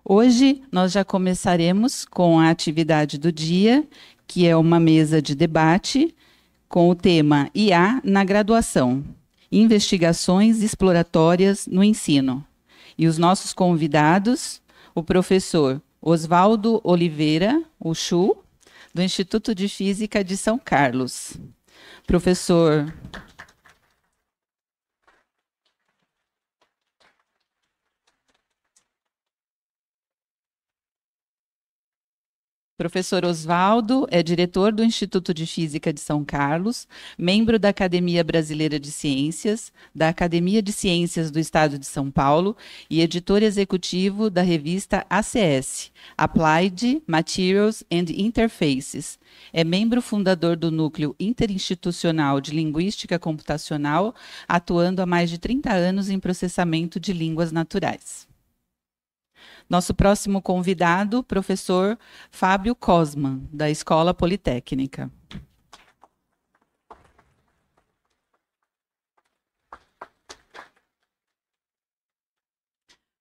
Hoje nós já começaremos com a atividade do dia, que é uma mesa de debate com o tema IA na graduação, investigações exploratórias no ensino. E os nossos convidados, o professor Oswaldo Oliveira, o Chu, do Instituto de Física de São Carlos. Professor Oswaldo é diretor do Instituto de Física de São Carlos, membro da Academia Brasileira de Ciências, da Academia de Ciências do Estado de São Paulo e editor executivo da revista ACS, Applied Materials and Interfaces. É membro fundador do Núcleo Interinstitucional de Linguística Computacional, atuando há mais de 30 anos em processamento de línguas naturais. Nosso próximo convidado, professor Fábio Cosman, da Escola Politécnica.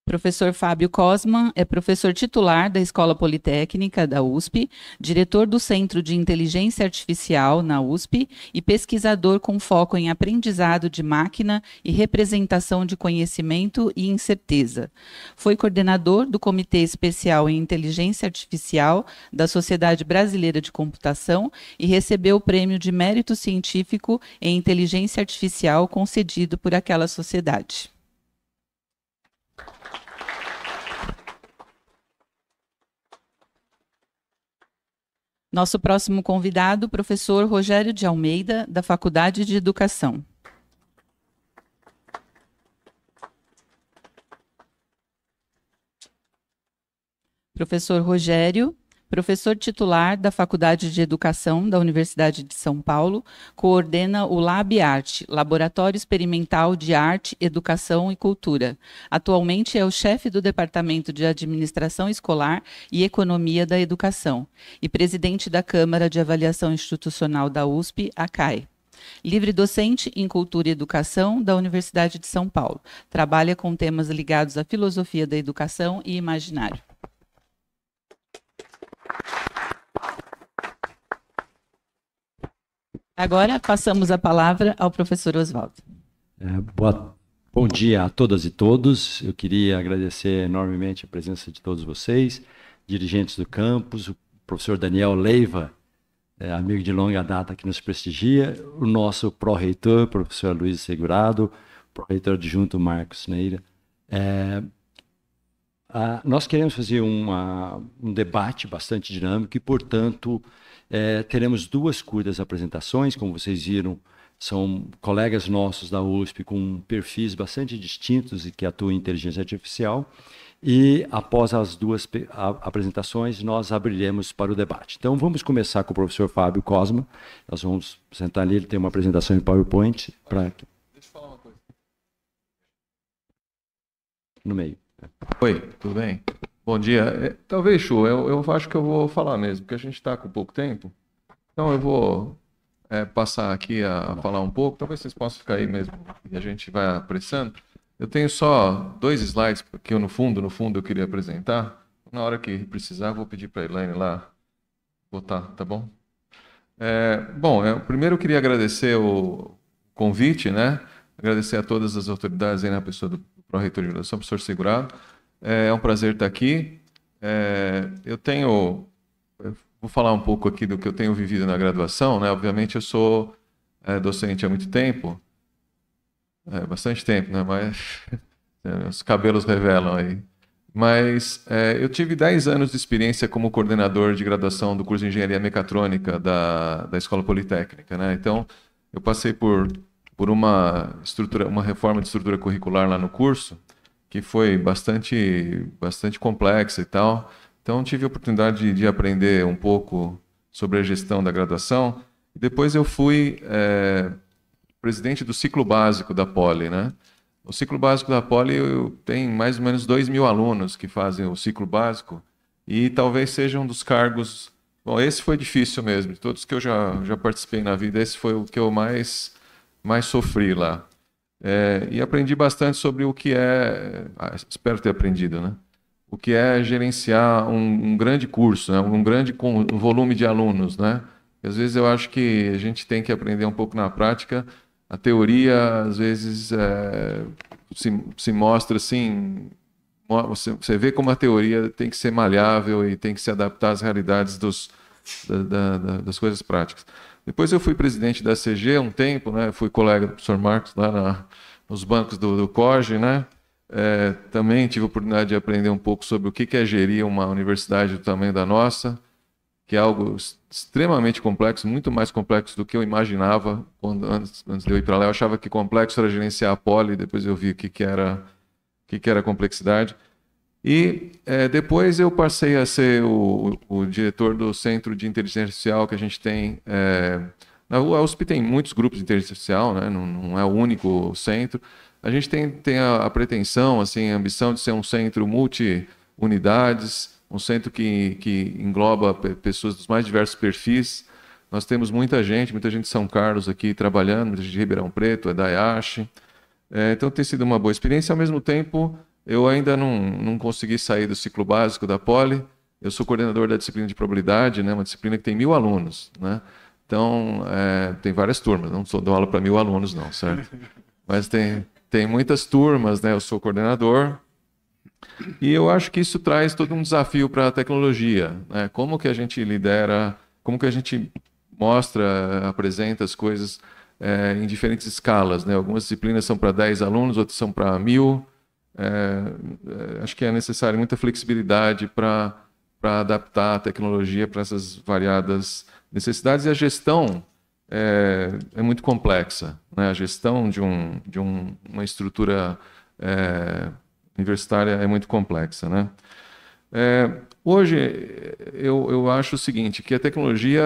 Professor Fábio Cosman é professor titular da Escola Politécnica da USP, diretor do Centro de Inteligência Artificial na USP e pesquisador com foco em aprendizado de máquina e representação de conhecimento e incerteza. Foi coordenador do Comitê Especial em Inteligência Artificial da Sociedade Brasileira de Computação e recebeu o Prêmio de Mérito Científico em Inteligência Artificial concedido por aquela sociedade. Nosso próximo convidado, professor Rogério de Almeida, da Faculdade de Educação. Professor Rogério, professor titular da Faculdade de Educação da Universidade de São Paulo, coordena o LabArt, Laboratório Experimental de Arte, Educação e Cultura. Atualmente é o chefe do Departamento de Administração Escolar e Economia da Educação e presidente da Câmara de Avaliação Institucional da USP, a CAI. Livre docente em Cultura e Educação da Universidade de São Paulo. Trabalha com temas ligados à filosofia da educação e imaginário. Agora passamos a palavra ao professor Oswaldo. Bom dia a todas e todos. Eu queria agradecer enormemente a presença de todos vocês, dirigentes do campus, o professor Daniel Leiva, amigo de longa data que nos prestigia, o nosso pró-reitor, professor Luiz Segurado, pró-reitor adjunto Marcos Neira. Nós queremos fazer um debate bastante dinâmico e, portanto, teremos duas curtas apresentações. Como vocês viram, são colegas nossos da USP com perfis bastante distintos e que atuam em inteligência artificial. E, após as duas apresentações, nós abriremos para o debate. Então, vamos começar com o professor Fábio Cosman. Nós vamos sentar ali, ele tem uma apresentação em PowerPoint. Deixa eu falar uma coisa. No meio. Oi, tudo bem? Bom dia. Talvez, Chu, eu acho que eu vou falar mesmo, porque a gente está com pouco tempo. Então eu vou passar aqui a falar um pouco. Talvez vocês possam ficar aí mesmo e a gente vai apressando. Eu tenho só 2 slides que eu, no fundo, eu queria apresentar. Na hora que precisar, vou pedir para a Elaine lá botar, tá bom? Primeiro eu queria agradecer o convite, né? Agradecer a todas as autoridades aí na pessoa do pró-reitor de graduação, professor Segurado. É um prazer estar aqui. Eu vou falar um pouco aqui do que eu tenho vivido na graduação, né? Obviamente eu sou docente há muito tempo, bastante tempo, né? Mas os cabelos revelam aí. Mas eu tive 10 anos de experiência como coordenador de graduação do curso de Engenharia Mecatrônica da Escola Politécnica, né? Então, eu passei por uma reforma de estrutura curricular lá no curso, que foi bastante complexa e tal. Então, tive a oportunidade de aprender um pouco sobre a gestão da graduação. Depois eu fui presidente do ciclo básico da Poli, né? O ciclo básico da Poli tem mais ou menos 2.000 alunos que fazem o ciclo básico e talvez seja um dos cargos... Bom, esse foi difícil mesmo. De todos que eu já participei na vida, esse foi o que eu mais sofri lá. E aprendi bastante sobre o que espero ter aprendido, né? o que é gerenciar um grande curso, né? Um grande volume de alunos, né? Às vezes eu acho que a gente tem que aprender um pouco na prática. A teoria, às vezes, se mostra assim, você vê como a teoria tem que ser malhável e tem que se adaptar às realidades das coisas práticas. Depois eu fui presidente da CG um tempo, né? Fui colega do professor Marcos lá nos bancos do COGE, né? Também tive a oportunidade de aprender um pouco sobre o que é gerir uma universidade do tamanho da nossa, que é algo extremamente complexo, muito mais complexo do que eu imaginava antes de eu ir para lá. Eu achava que complexo era gerenciar a Poli, depois eu vi o que era complexidade. E depois eu passei a ser o diretor do Centro de Inteligência Artificial que a gente tem. A USP tem muitos grupos de inteligência artificial, né? Não é o único centro. A gente tem a pretensão, assim, a ambição de ser um centro multi-unidades, um centro que engloba pessoas dos mais diversos perfis. Nós temos muita gente de São Carlos aqui trabalhando, muita gente de Ribeirão Preto, da IASH. Então tem sido uma boa experiência. Ao mesmo tempo, eu ainda não consegui sair do ciclo básico da Poli. Eu sou coordenador da disciplina de probabilidade, né? Uma disciplina que tem 1000 alunos, né? Então, tem várias turmas, não dou aula para 1000 alunos não, certo? Mas tem muitas turmas, né? Eu sou coordenador. E eu acho que isso traz todo um desafio para a tecnologia, né? Como que a gente lidera, como que a gente mostra, apresenta as coisas em diferentes escalas, né? Algumas disciplinas são para 10 alunos, outras são para 1000. Acho que é necessário muita flexibilidade para adaptar a tecnologia para essas variadas necessidades. E a gestão é muito complexa, né? A gestão de uma estrutura universitária é muito complexa, né? Hoje, eu acho o seguinte, que a tecnologia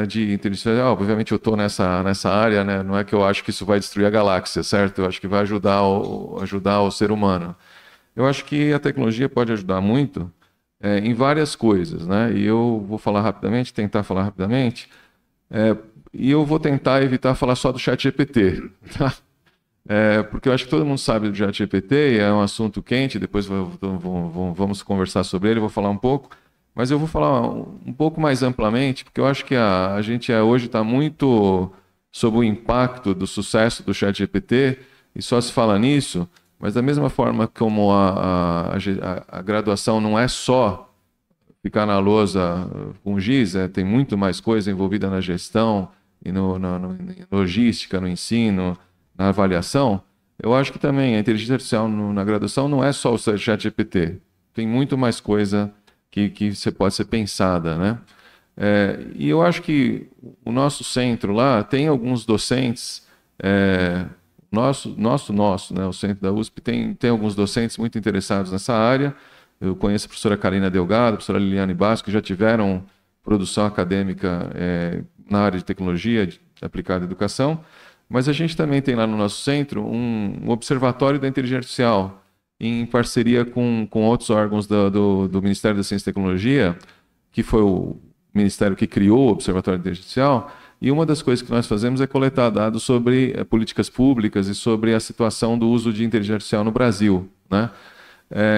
de inteligência artificial, obviamente eu estou nessa área, né? Não é que eu acho que isso vai destruir a galáxia, certo? Eu acho que vai ajudar o ser humano. Eu acho que a tecnologia pode ajudar muito em várias coisas, né? E eu vou tentar falar rapidamente, e eu vou tentar evitar falar só do ChatGPT, tá? Porque eu acho que todo mundo sabe do ChatGPT, é um assunto quente, depois vamos conversar sobre ele, vou falar um pouco, mas eu vou falar um pouco mais amplamente, porque eu acho que a gente hoje está muito sob o impacto do sucesso do ChatGPT, e só se fala nisso, mas da mesma forma como a graduação não é só ficar na lousa com giz, tem muito mais coisa envolvida na gestão, e na logística, no ensino, na avaliação, eu acho que também a inteligência artificial na graduação não é só o ChatGPT. Tem muito mais coisa que você pode ser pensada, né? E eu acho que o nosso centro lá tem alguns docentes, nosso, né? O centro da USP tem alguns docentes muito interessados nessa área. Eu conheço a professora Karina Delgado, a professora Liliane Basco, que já tiveram produção acadêmica na área de tecnologia aplicada à educação. Mas a gente também tem lá no nosso centro um observatório da inteligência artificial, em parceria com outros órgãos do Ministério da Ciência e Tecnologia, que foi o ministério que criou o Observatório da Inteligência Artificial, e uma das coisas que nós fazemos é coletar dados sobre políticas públicas e sobre a situação do uso de inteligência artificial no Brasil, né?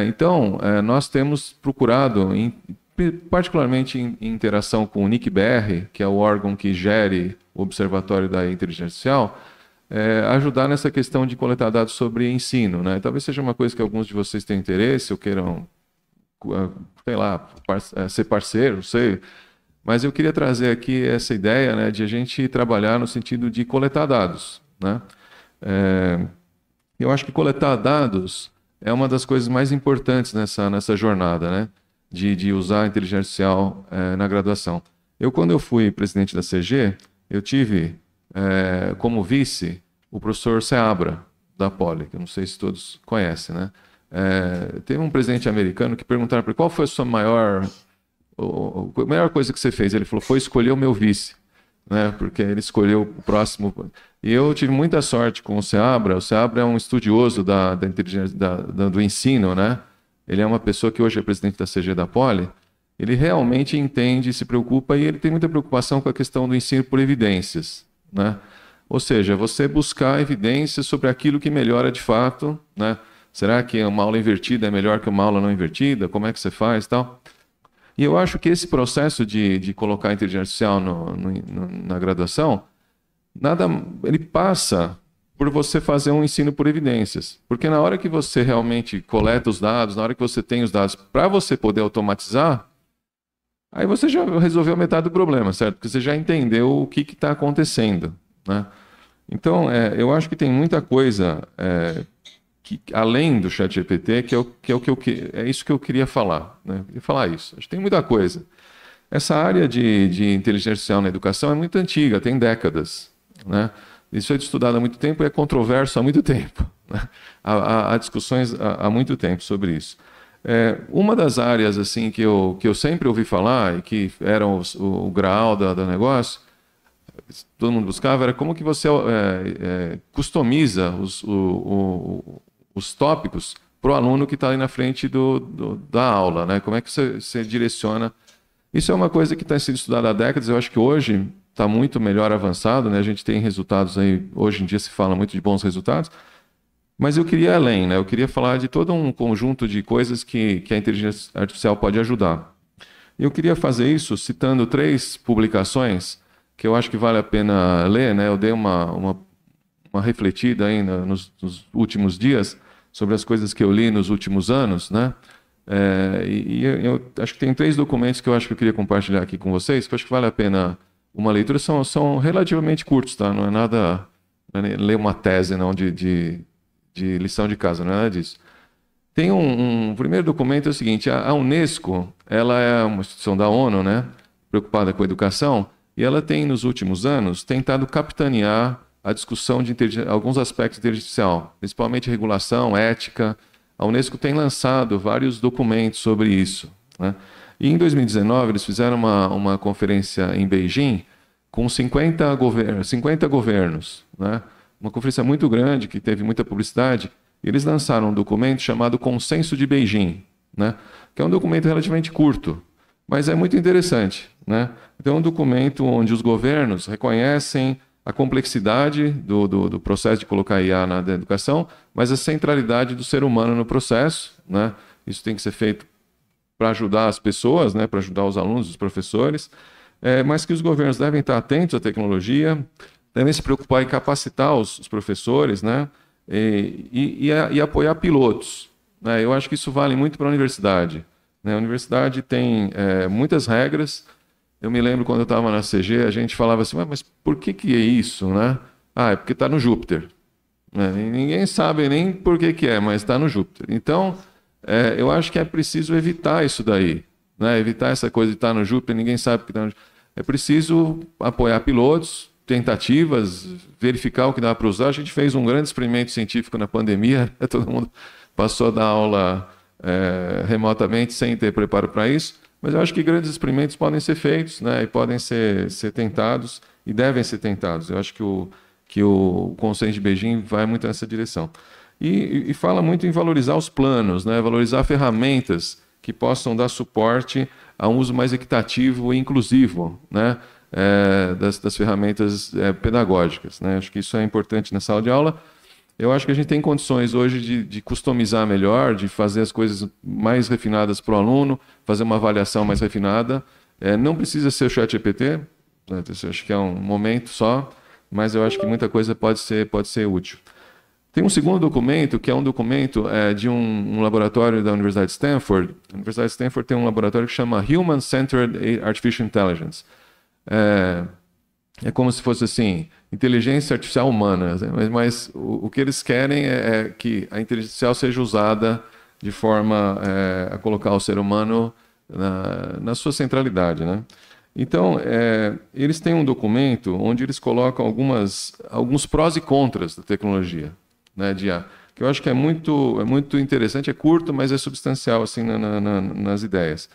Então, nós temos procurado, particularmente em interação com o NIC-BR, que é o órgão que gere o Observatório da Inteligência Artificial, ajudar nessa questão de coletar dados sobre ensino, né? Talvez seja uma coisa que alguns de vocês tenham interesse ou queiram, sei lá, ser parceiro, não sei. Mas eu queria trazer aqui essa ideia, né, de a gente trabalhar no sentido de coletar dados, né? Eu acho que coletar dados é uma das coisas mais importantes nessa jornada, né? De usar a inteligência artificial na graduação. Quando eu fui presidente da CG, eu tive como vice o professor Seabra, da Poli, que eu não sei se todos conhecem, né? Teve um presidente americano que perguntaram para ele qual foi a sua maior coisa que você fez. Ele falou, foi escolher o meu vice, né? Porque ele escolheu o próximo. E eu tive muita sorte com o Seabra. O Seabra é um estudioso da inteligência, do ensino, né? Ele é uma pessoa que hoje é presidente da CG da Poli. Ele realmente entende, se preocupa, e ele tem muita preocupação com a questão do ensino por evidências, né? Ou seja, você buscar evidências sobre aquilo que melhora de fato, né? Será que uma aula invertida é melhor que uma aula não invertida? Como é que você faz e tal? E eu acho que esse processo de colocar a inteligência artificial na graduação, ele passa por você fazer um ensino por evidências. Porque na hora que você realmente coleta os dados, na hora que você tem os dados para você poder automatizar, aí você já resolveu metade do problema, certo? Porque você já entendeu o que está acontecendo, né? Então, eu acho que tem muita coisa que, além do ChatGPT, é isso que eu queria falar, né? Eu queria falar isso. Acho que tem muita coisa. Essa área de inteligência artificial na educação é muito antiga, tem décadas, né? Isso é estudado há muito tempo e é controverso há muito tempo, né? Há discussões há muito tempo sobre isso. Uma das áreas assim que eu sempre ouvi falar e que era o graal do negócio, todo mundo buscava, era como que você customiza os tópicos para o aluno que está ali na frente da aula, né? Como é que você direciona? Isso é uma coisa que está sendo estudada há décadas. Eu acho que hoje está muito melhor avançado, né? A gente tem resultados aí, hoje em dia se fala muito de bons resultados, mas eu queria ir além, né? Eu queria falar de todo um conjunto de coisas que a inteligência artificial pode ajudar. Eu queria fazer isso citando 3 publicações que eu acho que vale a pena ler, né? Eu dei uma refletida aí nos últimos dias sobre as coisas que eu li nos últimos anos, né? Eu acho que tem 3 documentos que eu acho que eu queria compartilhar aqui com vocês, que eu acho que vale a pena uma leitura. São relativamente curtos, tá? Não é nada ler uma tese não de lição de casa, não é nada disso. Tem um primeiro documento, é o seguinte: a Unesco, ela é uma instituição da ONU, né? Preocupada com a educação, e ela tem, nos últimos anos, tentado capitanear a discussão de alguns aspectos de inteligência artificial, principalmente regulação, ética. A Unesco tem lançado vários documentos sobre isso, né? E em 2019, eles fizeram uma conferência em Beijing com 50 governos, né? Uma conferência muito grande, que teve muita publicidade. E eles lançaram um documento chamado Consenso de Beijing, né? Que é um documento relativamente curto, mas é muito interessante, né? Então, é um documento onde os governos reconhecem a complexidade do processo de colocar IA na educação, mas a centralidade do ser humano no processo, né? Isso tem que ser feito para ajudar as pessoas, né? Para ajudar os alunos, os professores, mas que os governos devem estar atentos à tecnologia, devem se preocupar em capacitar os professores, né? E apoiar pilotos, né? Eu acho que isso vale muito para a universidade, né? A universidade tem muitas regras. Eu me lembro quando eu estava na CG, a gente falava assim, mas por que é isso, né? É porque está no Júpiter, né? Ninguém sabe nem por que é, mas está no Júpiter. Então, eu acho que é preciso evitar isso daí, né? Evitar essa coisa de estar no Júpiter, ninguém sabe que está no Júpiter. É preciso apoiar pilotos, tentativas, verificar o que dá para usar. A gente fez um grande experimento científico na pandemia, né? Todo mundo passou a dar aula remotamente, sem ter preparo para isso. Mas eu acho que grandes experimentos podem ser feitos, né? E podem ser tentados e devem ser tentados. Eu acho que o Consenso de Beijing vai muito nessa direção. E fala muito em valorizar os planos, né? Valorizar ferramentas que possam dar suporte a um uso mais equitativo e inclusivo, né? Das ferramentas pedagógicas, né? Acho que isso é importante na sala de aula. Eu acho que a gente tem condições hoje de customizar melhor, de fazer as coisas mais refinadas para o aluno, fazer uma avaliação mais refinada. Não precisa ser o ChatGPT, né? Acho que é um momento só, mas eu acho que muita coisa pode ser útil. Tem um segundo documento, que é um documento de um laboratório da Universidade de Stanford. A Universidade de Stanford tem um laboratório que chama Human Centered Artificial Intelligence. É como se fosse assim, inteligência artificial humana, mas o que eles querem é que a inteligência artificial seja usada de forma a colocar o ser humano na sua centralidade, né? Então, eles têm um documento onde eles colocam alguns prós e contras da tecnologia, né, de IA, que eu acho que é muito interessante, é curto, mas é substancial assim, nas ideias.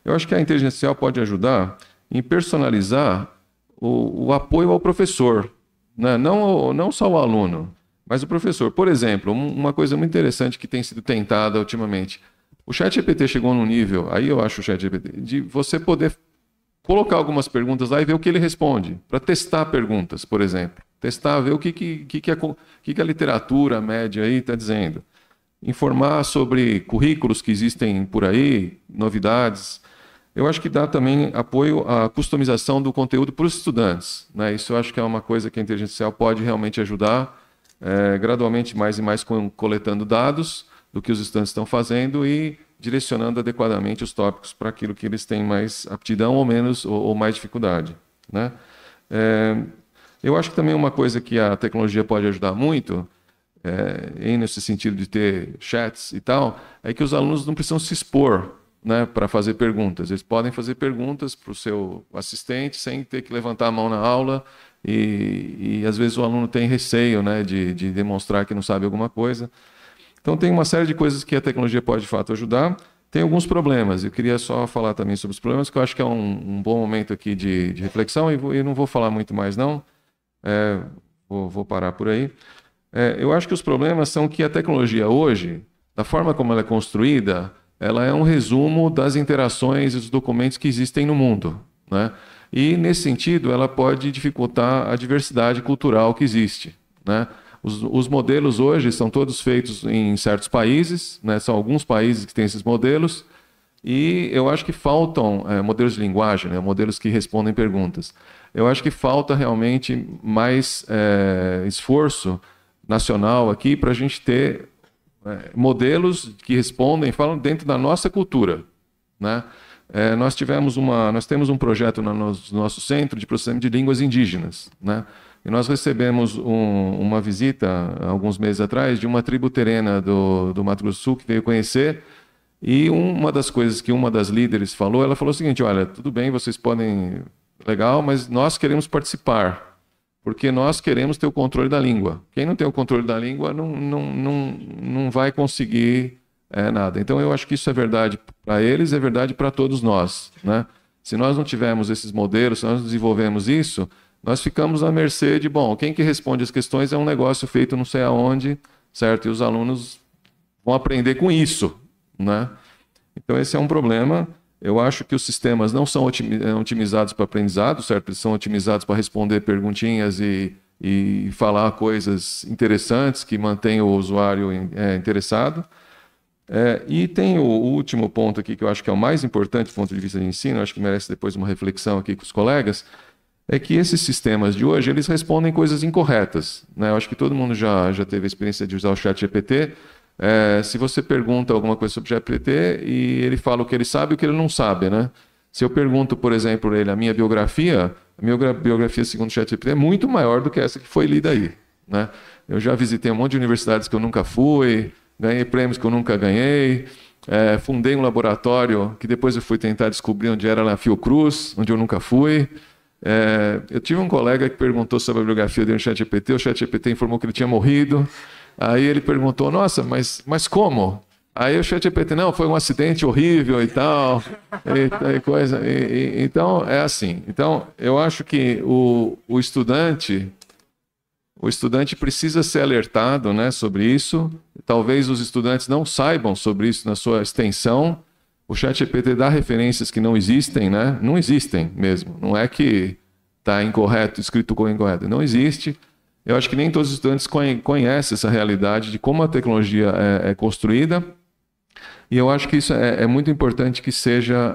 Eu acho que a inteligência artificial pode ajudar em personalizar o apoio ao professor, né? Não só o aluno, mas o professor. Por exemplo, uma coisa muito interessante que tem sido tentada ultimamente, o ChatGPT chegou num nível, aí eu acho o ChatGPT, de você poder colocar algumas perguntas lá e ver o que ele responde, para testar perguntas, por exemplo. Testar, ver o que a literatura média aí está dizendo. informar sobre currículos que existem por aí, novidades. Eu acho que dá também apoio à customização do conteúdo para os estudantes, né? Isso eu acho que é uma coisa que a inteligência artificial pode realmente ajudar, gradualmente mais e mais coletando dados do que os estudantes estão fazendo e direcionando adequadamente os tópicos para aquilo que eles têm mais aptidão ou menos ou mais dificuldade, né? Eu acho que também uma coisa que a tecnologia pode ajudar muito, nesse sentido de ter chats e tal, é que os alunos não precisam se expor, né, para fazer perguntas. Eles podem fazer perguntas para o seu assistente sem ter que levantar a mão na aula e às vezes o aluno tem receio, né, de demonstrar que não sabe alguma coisa. Então tem uma série de coisas que a tecnologia pode de fato ajudar. Tem alguns problemas. Eu queria só falar também sobre os problemas, que eu acho que é um bom momento aqui de reflexão e não vou falar muito mais não. Vou parar por aí. Eu acho que os problemas são que a tecnologia hoje, da forma como ela é construída, ela é um resumo das interações e dos documentos que existem no mundo, né? E, nesse sentido, ela pode dificultar a diversidade cultural que existe, né? Os modelos hoje são todos feitos em certos países, né? São alguns países que têm esses modelos, e eu acho que faltam modelos de linguagem, né? Modelos que respondem perguntas. Eu acho que falta realmente mais esforço nacional aqui para a gente ter modelos que respondem, falam dentro da nossa cultura, né? Nós temos um projeto no nosso centro de processamento de línguas indígenas, né? E nós recebemos uma visita, alguns meses atrás, de uma tribo terena do Mato Grosso do Sul que veio conhecer, e uma das coisas que uma das líderes falou, ela falou o seguinte: olha, tudo bem, vocês podem, legal, mas nós queremos participar, porque nós queremos ter o controle da língua. Quem não tem o controle da língua não vai conseguir nada. Então, eu acho que isso é verdade para eles, é verdade para todos nós, né? Se nós não tivermos esses modelos, se nós desenvolvemos isso, nós ficamos à mercê de, bom, quem que responde as questões é um negócio feito não sei aonde, certo? E os alunos vão aprender com isso, né? Então, esse é um problema. Eu acho que os sistemas não são otimizados para aprendizado, certo? Eles são otimizados para responder perguntinhas e falar coisas interessantes que mantêm o usuário interessado. E tem o último ponto aqui que eu acho que é o mais importante do ponto de vista de ensino, eu acho que merece depois uma reflexão aqui com os colegas, é que esses sistemas de hoje, eles respondem coisas incorretas, né? Eu acho que todo mundo já teve a experiência de usar o ChatGPT. Se você pergunta alguma coisa sobre o GPT e ele fala o que ele sabe e o que ele não sabe, né? Se eu pergunto, por exemplo, a minha biografia segundo o ChatGPT é muito maior do que essa que foi lida aí, né? Eu já visitei um monte de universidades que eu nunca fui, ganhei prêmios que eu nunca ganhei, fundei um laboratório que depois eu fui tentar descobrir onde era na Fiocruz, onde eu nunca fui. Eu tive um colega que perguntou sobre a biografia dele no ChatGPT, o ChatGPT informou que ele tinha morrido. Aí ele perguntou, nossa, mas como? Aí o ChatGPT, não, foi um acidente horrível e tal, e coisa. Então, é assim. Então, eu acho que o estudante precisa ser alertado, né, sobre isso. Talvez os estudantes não saibam sobre isso na sua extensão. O ChatGPT dá referências que não existem, né? Não existem mesmo. Não é que está incorreto, escrito como incorreto. Não existe. Eu acho que nem todos os estudantes conhecem essa realidade de como a tecnologia é construída. E eu acho que isso é muito importante que seja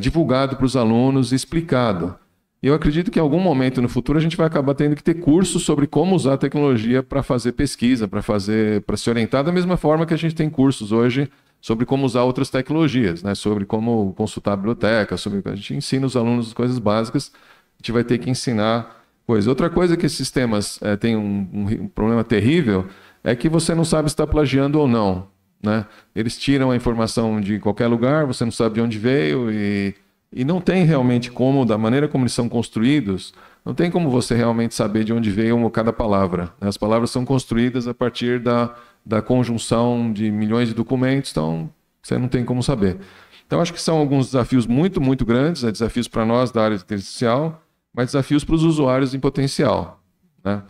divulgado para os alunos e explicado. E eu acredito que em algum momento no futuro a gente vai acabar tendo que ter cursos sobre como usar a tecnologia para fazer pesquisa, para se orientar da mesma forma que a gente tem cursos hoje sobre como usar outras tecnologias, né? Sobre como consultar a biblioteca, a gente ensina os alunos coisas básicas, a gente vai ter que ensinar coisas. Outra coisa que esses sistemas têm um problema terrível é que você não sabe se está plagiando ou não, né? Eles tiram a informação de qualquer lugar, você não sabe de onde veio e não tem realmente como, da maneira como eles são construídos, não tem como você realmente saber de onde veio cada palavra, né? As palavras são construídas a partir da conjunção de milhões de documentos, então você não tem como saber. Então, acho que são alguns desafios muito, muito grandes, né? Desafios para nós da área de inteligência artificial, mas desafios para os usuários em potencial, né?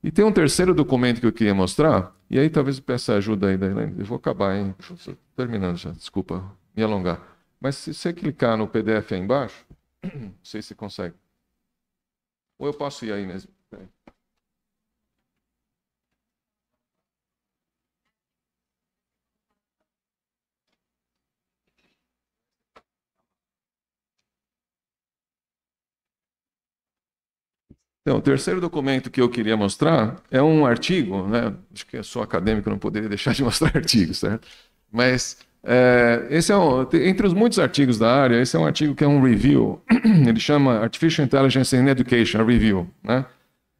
E tem um terceiro documento que eu queria mostrar, e aí talvez eu peça ajuda aí da Helene. Eu vou acabar, hein? Estou terminando já, desculpa me alongar. Mas se você clicar no PDF aí embaixo, não sei se consegue. Ou eu posso ir aí mesmo. Então, o terceiro documento que eu queria mostrar é um artigo, né? Acho que eu sou acadêmico, não poderia deixar de mostrar artigos, certo? Mas esse entre os muitos artigos da área, esse é um artigo que é um review. Ele chama Artificial Intelligence in Education, a Review, né?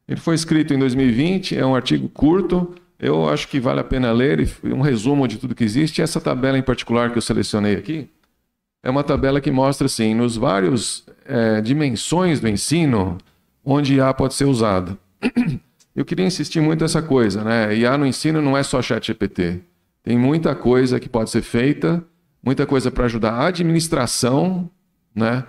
Ele foi escrito em 2020, é um artigo curto, eu acho que vale a pena ler, um resumo de tudo que existe. Essa tabela em particular que eu selecionei aqui, é uma tabela que mostra, assim, nos vários dimensões do ensino, onde IA pode ser usado. Eu queria insistir muito nessa coisa, né? IA no ensino não é só ChatGPT. Tem muita coisa que pode ser feita, muita coisa para ajudar a administração, né,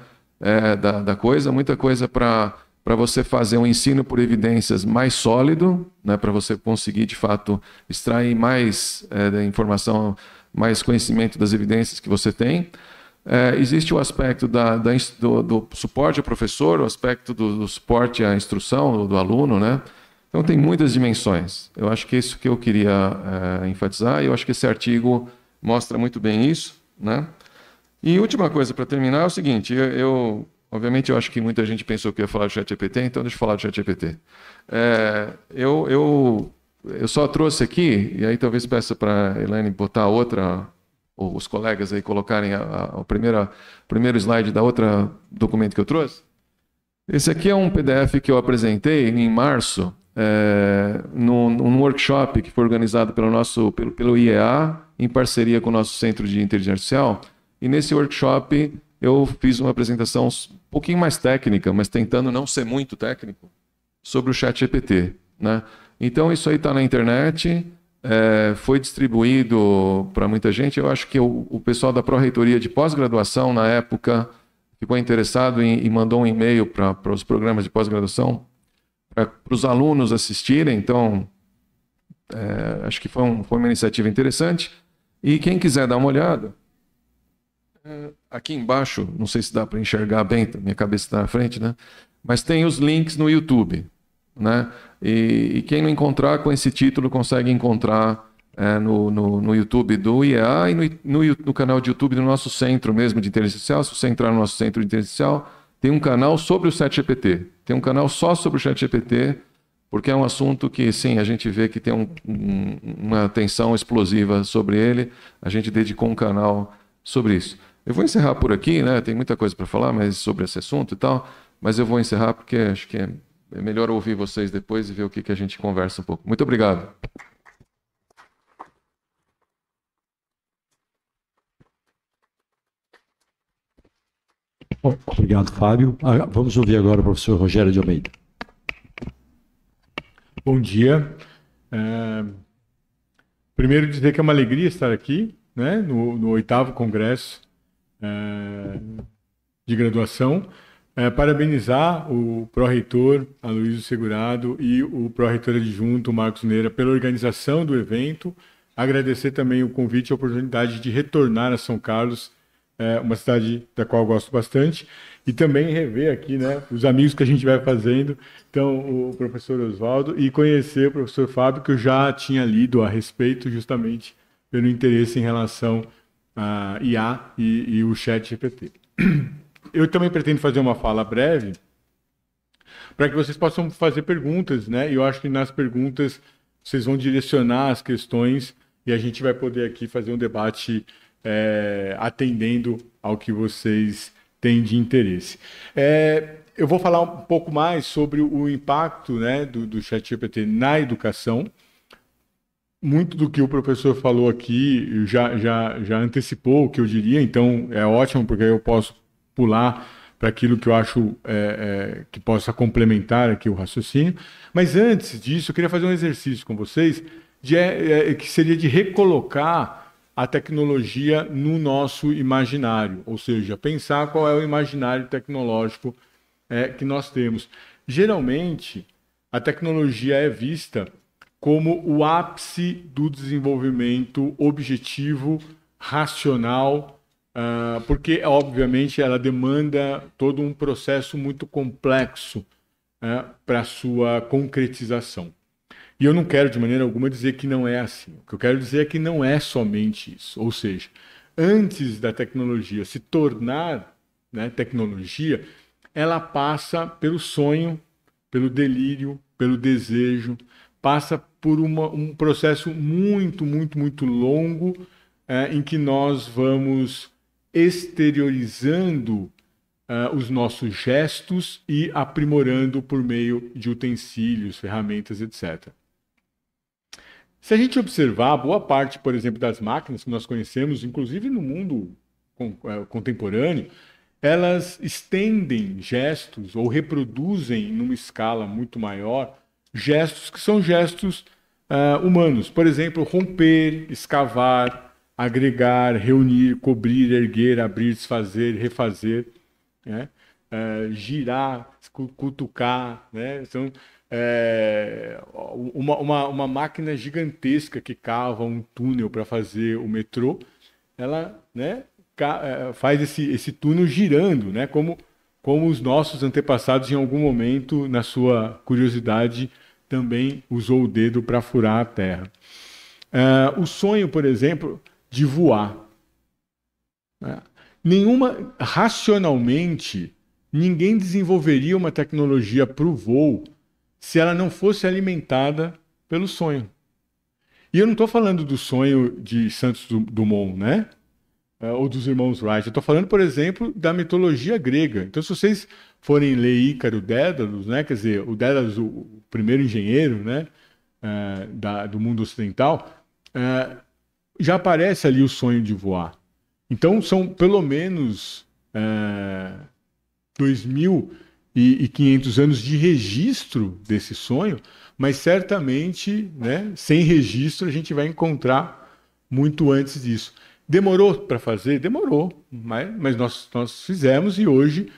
da coisa, muita coisa para você fazer um ensino por evidências mais sólido, né, para você conseguir, de fato, extrair mais informação, mais conhecimento das evidências que você tem. Existe o aspecto do suporte ao professor, o aspecto do suporte à instrução do aluno, né? Então tem muitas dimensões. Eu acho que é isso que eu queria enfatizar, e eu acho que esse artigo mostra muito bem isso, né? E última coisa para terminar é o seguinte, obviamente eu acho que muita gente pensou que eu ia falar do ChatGPT, então deixa eu falar do ChatGPT. Eu só trouxe aqui, e aí talvez peça para a Elaine botar outra, ou os colegas aí colocarem o primeiro slide da outra documento que eu trouxe. Esse aqui é um PDF que eu apresentei em março, num workshop que foi organizado pelo IEA, em parceria com o nosso Centro de Inteligência Artificial. E nesse workshop eu fiz uma apresentação um pouquinho mais técnica, mas tentando não ser muito técnico, sobre o ChatGPT, né? Então isso aí está na internet, foi distribuído para muita gente. Eu acho que o pessoal da Pró-Reitoria de Pós-Graduação, na época, ficou interessado e mandou um e-mail para os programas de pós-graduação, para os alunos assistirem. Então, acho que foi uma iniciativa interessante. E quem quiser dar uma olhada, aqui embaixo, não sei se dá para enxergar bem, minha cabeça está na frente, né? Mas tem os links no YouTube, né? E quem não encontrar com esse título consegue encontrar no YouTube do IEA e no canal de YouTube do nosso centro mesmo de inteligência artificial. Se você entrar no nosso centro de inteligência artificial, tem um canal sobre o ChatGPT. Tem um canal só sobre o ChatGPT, porque é um assunto que, sim, a gente vê que tem uma atenção explosiva sobre ele. A gente dedicou um canal sobre isso. Eu vou encerrar por aqui, né? Tem muita coisa para falar mas sobre esse assunto e tal, mas eu vou encerrar porque acho que é melhor ouvir vocês depois e ver o que a gente conversa um pouco. Muito obrigado. Obrigado, Fábio. Vamos ouvir agora o professor Rogério de Almeida. Bom dia. Primeiro dizer que é uma alegria estar aqui, né, no 8º Congresso de Graduação. Parabenizar o pró-reitor Aloysio Segurado e o pró-reitor adjunto Marcos Neira pela organização do evento. Agradecer também o convite e a oportunidade de retornar a São Carlos, uma cidade da qual eu gosto bastante, e também rever aqui, né, os amigos que a gente vai fazendo, então o professor Oswaldo, e conhecer o professor Fábio, que eu já tinha lido a respeito, justamente pelo interesse em relação a IA e o ChatGPT. Eu também pretendo fazer uma fala breve para que vocês possam fazer perguntas, né? E eu acho que nas perguntas vocês vão direcionar as questões e a gente vai poder aqui fazer um debate atendendo ao que vocês têm de interesse. Eu vou falar um pouco mais sobre o impacto, né, do ChatGPT na educação. Muito do que o professor falou aqui já antecipou o que eu diria, então é ótimo porque eu posso pular para aquilo que eu acho que possa complementar aqui o raciocínio. Mas antes disso, eu queria fazer um exercício com vocês, que seria de recolocar a tecnologia no nosso imaginário, ou seja, pensar qual é o imaginário tecnológico que nós temos. Geralmente, a tecnologia é vista como o ápice do desenvolvimento objetivo, racional, porque, obviamente, ela demanda todo um processo muito complexo para a sua concretização. E eu não quero, de maneira alguma, dizer que não é assim. O que eu quero dizer é que não é somente isso. Ou seja, antes da tecnologia se tornar, né, tecnologia, ela passa pelo sonho pelo delírio, pelo desejo, passa por um processo muito, muito, muito longo, em que nós vamos exteriorizando os nossos gestos e aprimorando por meio de utensílios, ferramentas, etc. Se a gente observar, boa parte, por exemplo, das máquinas que nós conhecemos, inclusive no mundo contemporâneo, elas estendem gestos ou reproduzem numa escala muito maior gestos que são gestos humanos. Por exemplo, romper, escavar, agregar, reunir, cobrir, erguer, abrir, desfazer, refazer, né? Girar, cutucar, né? São uma máquina gigantesca que cava um túnel para fazer o metrô, ela, né, faz esse túnel girando, né, como os nossos antepassados em algum momento, na sua curiosidade, também usou o dedo para furar a terra. O sonho, por exemplo, de voar. Racionalmente, ninguém desenvolveria uma tecnologia para o voo se ela não fosse alimentada pelo sonho. E eu não estou falando do sonho de Santos Dumont, né? Ou dos irmãos Wright. Eu estou falando, por exemplo, da mitologia grega. Então, se vocês forem ler Ícaro, Dédalus, né? Quer dizer, o Dédalus, o primeiro engenheiro, né? Do mundo ocidental, já aparece ali o sonho de voar. Então, são pelo menos 2.500 anos de registro desse sonho, mas certamente, né, sem registro, a gente vai encontrar muito antes disso. Demorou para fazer? Demorou, mas nós fizemos, e hoje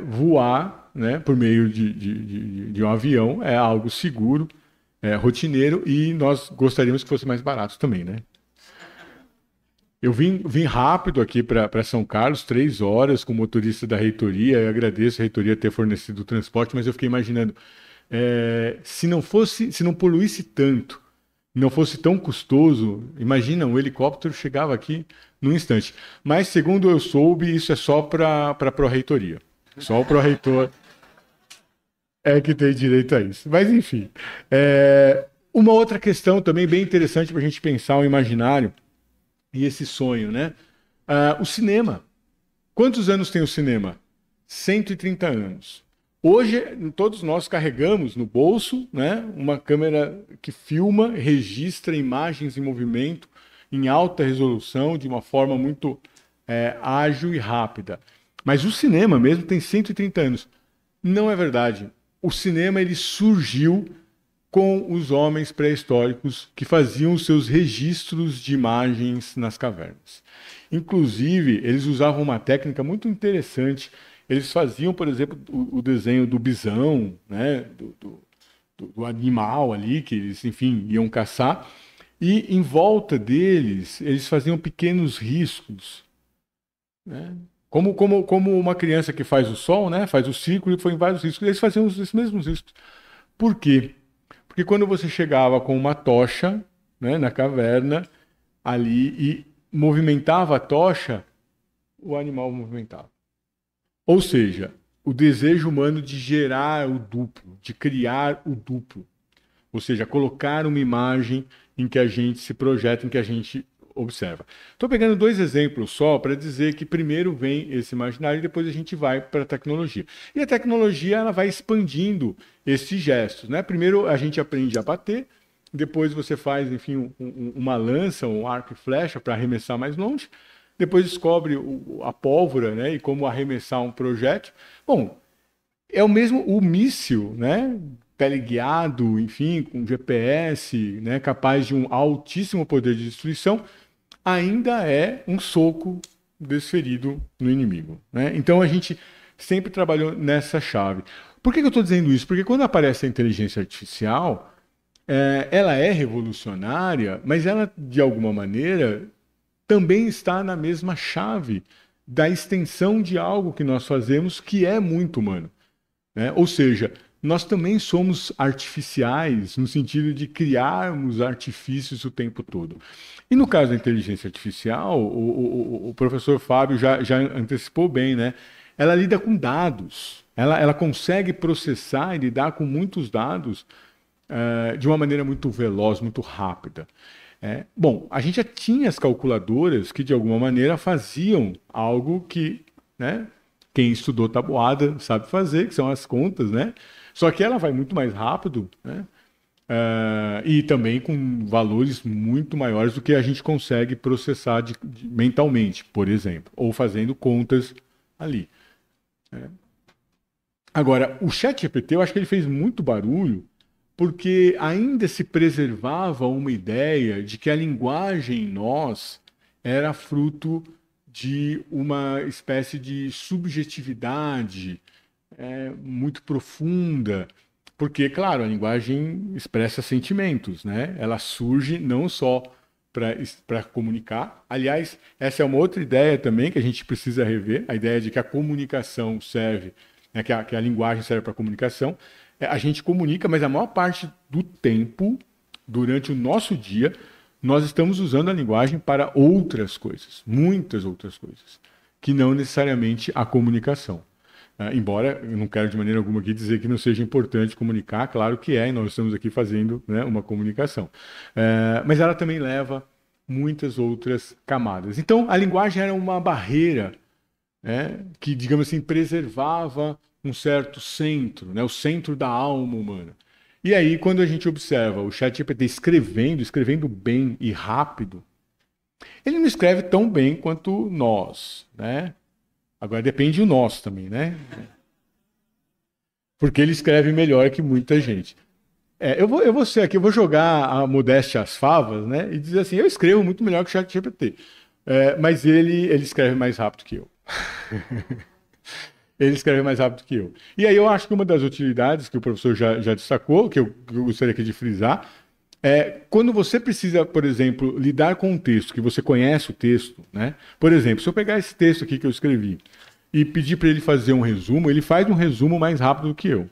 voar, né, por meio de um avião é algo seguro, rotineiro, e nós gostaríamos que fosse mais barato também, né? Eu vim rápido aqui para São Carlos, 3 horas, com o motorista da reitoria. Eu agradeço a reitoria ter fornecido o transporte, mas eu fiquei imaginando, se não poluísse tanto, não fosse tão custoso, imagina, um helicóptero chegava aqui num instante. Mas, segundo eu soube, isso é só para a pró-reitoria. Só o pró-reitor é que tem direito a isso. Mas, enfim. Uma outra questão também bem interessante para a gente pensar o imaginário e esse sonho, né? O cinema. Quantos anos tem o cinema? 130 anos. Hoje, todos nós carregamos no bolso, né, uma câmera que filma, registra imagens em movimento, em alta resolução, de uma forma muito ágil e rápida. Mas o cinema mesmo tem 130 anos. Não é verdade. O cinema ele surgiu com os homens pré-históricos que faziam os seus registros de imagens nas cavernas. Inclusive, eles usavam uma técnica muito interessante. Eles faziam, por exemplo, o desenho do bisão, né, do animal ali, que eles, enfim, iam caçar, e em volta deles, eles faziam pequenos riscos, né? Como uma criança que faz o sol, né, faz o círculo e foi em vários riscos, eles faziam os mesmos riscos. Por quê? Porque quando você chegava com uma tocha, né, na caverna, ali, e movimentava a tocha, o animal movimentava. Ou seja, o desejo humano de gerar o duplo, de criar o duplo. Ou seja, colocar uma imagem em que a gente se projeta, em que a gente observa. Estou pegando 2 exemplos só para dizer que primeiro vem esse imaginário e depois a gente vai para a tecnologia. E a tecnologia ela vai expandindo esses gestos, né? Primeiro a gente aprende a bater, depois você faz, enfim, uma lança, um arco e flecha para arremessar mais longe, depois descobre a pólvora, né, e como arremessar um projétil. Bom, é o míssil, né, teleguiado, enfim, com GPS, né, capaz de um altíssimo poder de destruição, ainda é um soco desferido no inimigo, né? Então a gente sempre trabalhou nessa chave. Por que eu estou dizendo isso? Porque quando aparece a inteligência artificial, ela é revolucionária, mas ela, de alguma maneira, também está na mesma chave da extensão de algo que nós fazemos que é muito humano, né? Ou seja, nós também somos artificiais no sentido de criarmos artifícios o tempo todo. E no caso da inteligência artificial, o professor Fábio já antecipou bem, né? Ela lida com dados. Ela consegue processar e lidar com muitos dados de uma maneira muito veloz, muito rápida. Bom, a gente já tinha as calculadoras que, de alguma maneira, faziam algo que, né, quem estudou tabuada sabe fazer, que são as contas, né? Só que ela vai muito mais rápido, né? E também com valores muito maiores do que a gente consegue processar mentalmente, por exemplo, ou fazendo contas ali. Agora, o ChatGPT, eu acho que ele fez muito barulho porque ainda se preservava uma ideia de que a linguagem nós era fruto de uma espécie de subjetividade muito profunda, porque, claro, a linguagem expressa sentimentos, né? Ela surge não só para comunicar. Aliás, essa é uma outra ideia também que a gente precisa rever, a ideia de que a comunicação serve, né, que a linguagem serve para comunicação. A gente comunica, mas a maior parte do tempo, durante o nosso dia, nós estamos usando a linguagem para outras coisas, muitas outras coisas, que não necessariamente a comunicação. Embora eu não quero de maneira alguma aqui dizer que não seja importante comunicar, claro que é, e nós estamos aqui fazendo, né, uma comunicação. Mas ela também leva muitas outras camadas. Então, a linguagem era uma barreira, que, digamos assim, preservava um certo centro, né, o centro da alma humana. E aí, quando a gente observa o ChatGPT escrevendo bem e rápido, ele não escreve tão bem quanto nós, né? Agora depende do nós também, né? Porque ele escreve melhor que muita gente. Eu vou ser aqui, eu vou jogar a modéstia às favas, né? E dizer assim, eu escrevo muito melhor que o ChatGPT. Mas ele escreve mais rápido que eu. Ele escreve mais rápido que eu. E aí eu acho que uma das utilidades que o professor já destacou, que eu gostaria aqui de frisar, quando você precisa, por exemplo, lidar com um texto, que você conhece o texto, né? Por exemplo, se eu pegar esse texto aqui que eu escrevi e pedir para ele fazer um resumo, ele faz um resumo mais rápido do que eu.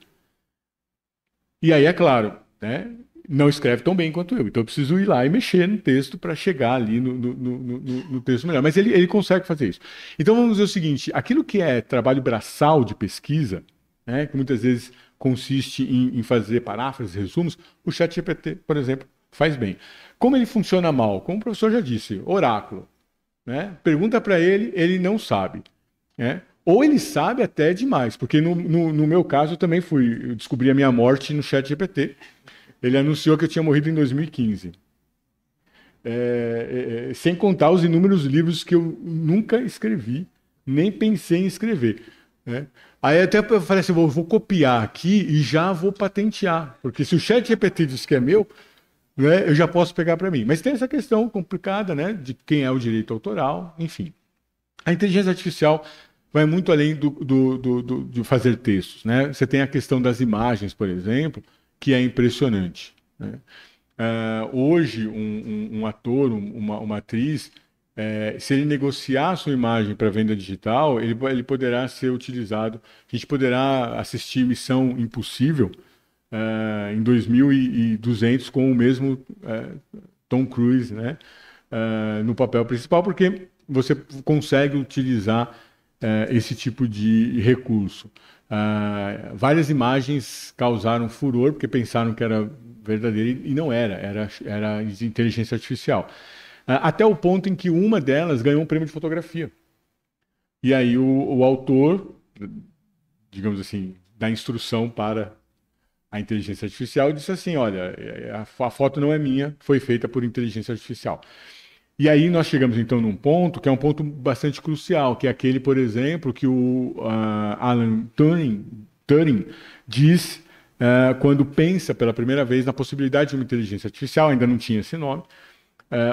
E aí, é claro, né? Não escreve tão bem quanto eu. Então eu preciso ir lá e mexer no texto para chegar ali no texto melhor. Mas ele consegue fazer isso. Então vamos dizer o seguinte, aquilo que é trabalho braçal de pesquisa, né, que muitas vezes consiste em fazer paráfrases, resumos, o ChatGPT, por exemplo, faz bem. Como ele funciona mal? Como o professor já disse, oráculo. Né? Pergunta para ele, ele não sabe. Né? Ou ele sabe até demais, porque no meu caso eu também eu descobri a minha morte no ChatGPT. Ele anunciou que eu tinha morrido em 2015. Sem contar os inúmeros livros que eu nunca escrevi, nem pensei em escrever. Né? Aí até eu falei assim, vou copiar aqui e já vou patentear, porque se o ChatGPT diz que é meu, né, eu já posso pegar para mim. Mas tem essa questão complicada, né, de quem é o direito autoral, enfim. A inteligência artificial vai muito além de fazer textos. Né? Você tem a questão das imagens, por exemplo, que é impressionante. Né? Hoje, um ator, uma atriz, se ele negociar a sua imagem para venda digital, ele poderá ser utilizado. A gente poderá assistir Missão Impossível em 2200 com o mesmo Tom Cruise, né? No papel principal, porque você consegue utilizar esse tipo de recurso. Várias imagens causaram furor porque pensaram que era verdadeira e não era de inteligência artificial. Até o ponto em que uma delas ganhou um prêmio de fotografia. E aí o autor, digamos assim, dá instrução para a inteligência artificial e disse assim, olha, a foto não é minha, foi feita por inteligência artificial. E aí nós chegamos então num ponto que é um ponto bastante crucial, que é aquele, por exemplo, que o Alan Turing diz quando pensa pela primeira vez na possibilidade de uma inteligência artificial, ainda não tinha esse nome,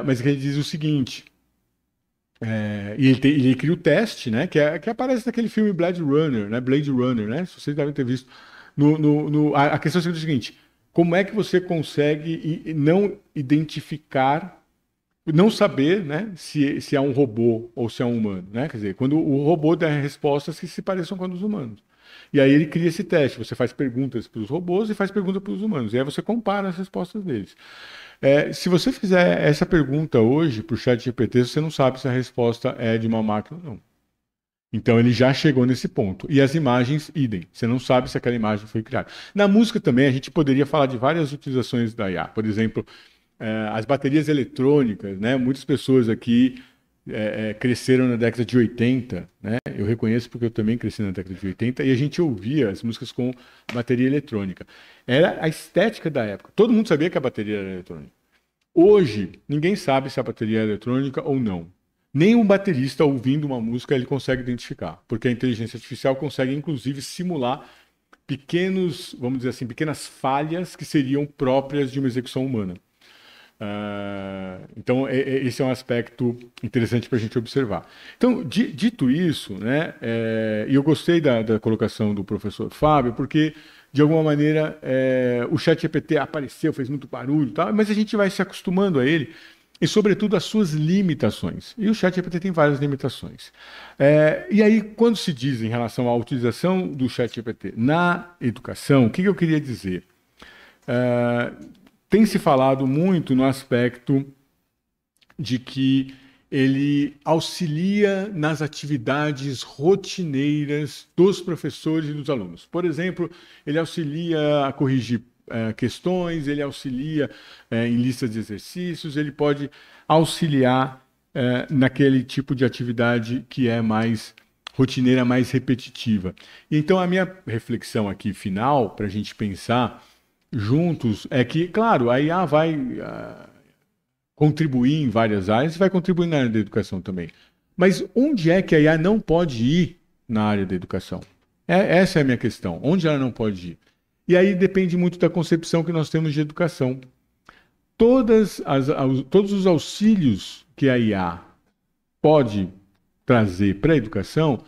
mas ele diz o seguinte, e ele cria o teste, né, que aparece naquele filme Blade Runner, né, se vocês devem ter visto. A questão é o seguinte, como é que você consegue não identificar, não saber, né, se é um robô ou se é um humano, né? Quer dizer, quando o robô dá respostas que se pareçam com as dos humanos. E aí ele cria esse teste, você faz perguntas para os robôs e faz perguntas para os humanos, e aí você compara as respostas deles. Se você fizer essa pergunta hoje para o ChatGPT, você não sabe se a resposta é de uma máquina ou não. Então ele já chegou nesse ponto. E as imagens, idem. Você não sabe se aquela imagem foi criada. Na música também a gente poderia falar de várias utilizações da IA. Por exemplo, as baterias eletrônicas, né? Muitas pessoas aqui cresceram na década de 80, né? Eu reconheço porque eu também cresci na década de 80 e a gente ouvia as músicas com bateria eletrônica. Era a estética da época. Todo mundo sabia que a bateria era eletrônica. Hoje, ninguém sabe se a bateria é eletrônica ou não. Nem um baterista ouvindo uma música ele consegue identificar, porque a inteligência artificial consegue inclusive simular pequenos, vamos dizer assim, pequenas falhas que seriam próprias de uma execução humana. Então esse é um aspecto interessante para a gente observar. Então, dito isso, né, e eu gostei da colocação do professor Fábio, porque de alguma maneira o ChatGPT apareceu, fez muito barulho, tá? Mas a gente vai se acostumando a ele e, sobretudo, às suas limitações. E o ChatGPT tem várias limitações. E aí, quando se diz em relação à utilização do ChatGPT na educação, o que eu queria dizer? Tem se falado muito no aspecto de que ele auxilia nas atividades rotineiras dos professores e dos alunos. Por exemplo, ele auxilia a corrigir questões, ele auxilia em listas de exercícios, ele pode auxiliar naquele tipo de atividade que é mais rotineira, mais repetitiva. Então, a minha reflexão aqui final, para a gente pensar juntos, é que, claro, a IA vai contribuir em várias áreas e vai contribuir na área da educação também. Mas onde é que a IA não pode ir na área da educação? Essa é a minha questão. Onde ela não pode ir? E aí depende muito da concepção que nós temos de educação. Todos os auxílios que a IA pode trazer para a educação,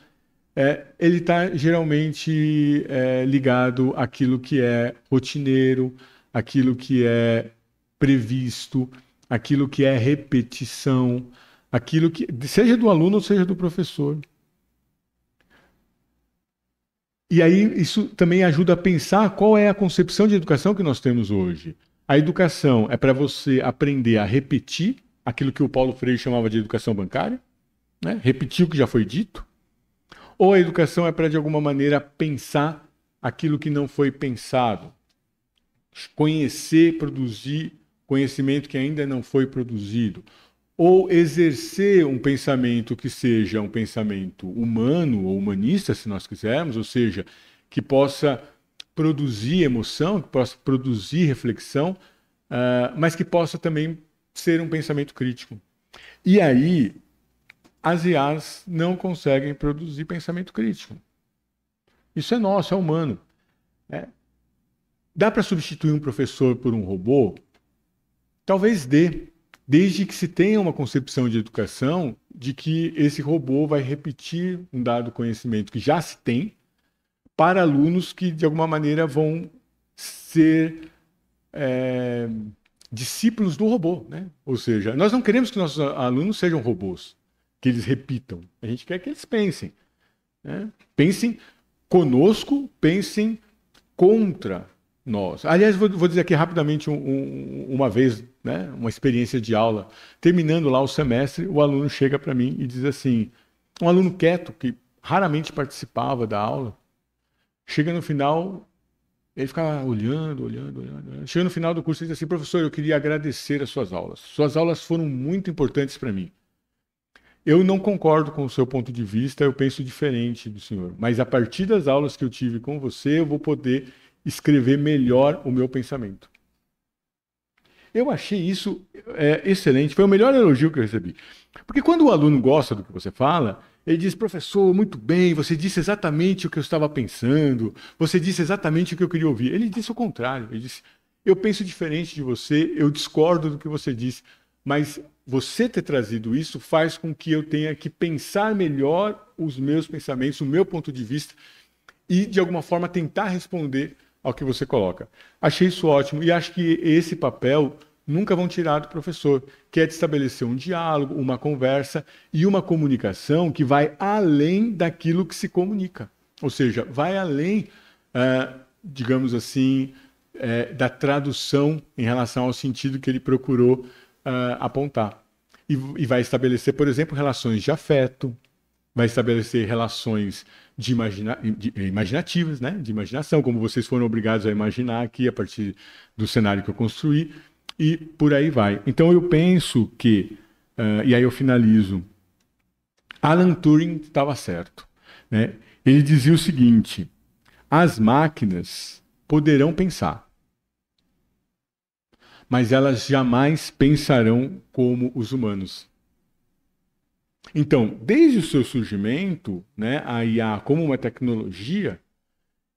ele está geralmente ligado àquilo que é rotineiro, àquilo que é previsto, aquilo que é repetição, aquilo que seja do aluno ou seja do professor. E aí isso também ajuda a pensar qual é a concepção de educação que nós temos hoje. A educação é para você aprender a repetir aquilo que o Paulo Freire chamava de educação bancária, né? Repetir o que já foi dito. Ou a educação é para, de alguma maneira, pensar aquilo que não foi pensado. Conhecer, produzir conhecimento que ainda não foi produzido, ou exercer um pensamento que seja um pensamento humano ou humanista, se nós quisermos, ou seja, que possa produzir emoção, que possa produzir reflexão, mas que possa também ser um pensamento crítico. E aí, as IAs não conseguem produzir pensamento crítico. Isso é nosso, é humano. Dá para substituir um professor por um robô? Talvez desde que se tenha uma concepção de educação de que esse robô vai repetir um dado conhecimento que já se tem para alunos que, de alguma maneira, vão ser discípulos do robô, né? Ou seja, nós não queremos que nossos alunos sejam robôs, que eles repitam. A gente quer que eles pensem. Né? Pensem conosco, pensem contra nós. Aliás, vou dizer aqui rapidamente uma vez, né, uma experiência de aula. Terminando lá o semestre, o aluno chega para mim e diz assim, um aluno quieto, que raramente participava da aula, chega no final, ele fica olhando. Chega no final do curso e diz assim, professor, eu queria agradecer as suas aulas. Suas aulas foram muito importantes para mim. Eu não concordo com o seu ponto de vista, eu penso diferente do senhor. Mas a partir das aulas que eu tive com você, eu vou poder escrever melhor o meu pensamento. Eu achei isso excelente, foi o melhor elogio que eu recebi. Porque quando o aluno gosta do que você fala, ele diz, professor, muito bem, você disse exatamente o que eu estava pensando, você disse exatamente o que eu queria ouvir. Ele disse o contrário, ele disse, eu penso diferente de você, eu discordo do que você disse, mas você ter trazido isso faz com que eu tenha que pensar melhor os meus pensamentos, o meu ponto de vista, e, de alguma forma, tentar responder ao que você coloca. Achei isso ótimo e acho que esse papel nunca vão tirar do professor, que é de estabelecer um diálogo, uma conversa e uma comunicação que vai além daquilo que se comunica. Ou seja, vai além, digamos assim, da tradução em relação ao sentido que ele procurou apontar. E vai estabelecer, por exemplo, relações de afeto, vai estabelecer relações imaginativas, né? De imaginação, como vocês foram obrigados a imaginar aqui a partir do cenário que eu construí, e por aí vai. Então eu penso que, e aí eu finalizo, Alan Turing estava certo, né? Ele dizia o seguinte: as máquinas poderão pensar, mas elas jamais pensarão como os humanos. Então, desde o seu surgimento, né, a IA como uma tecnologia,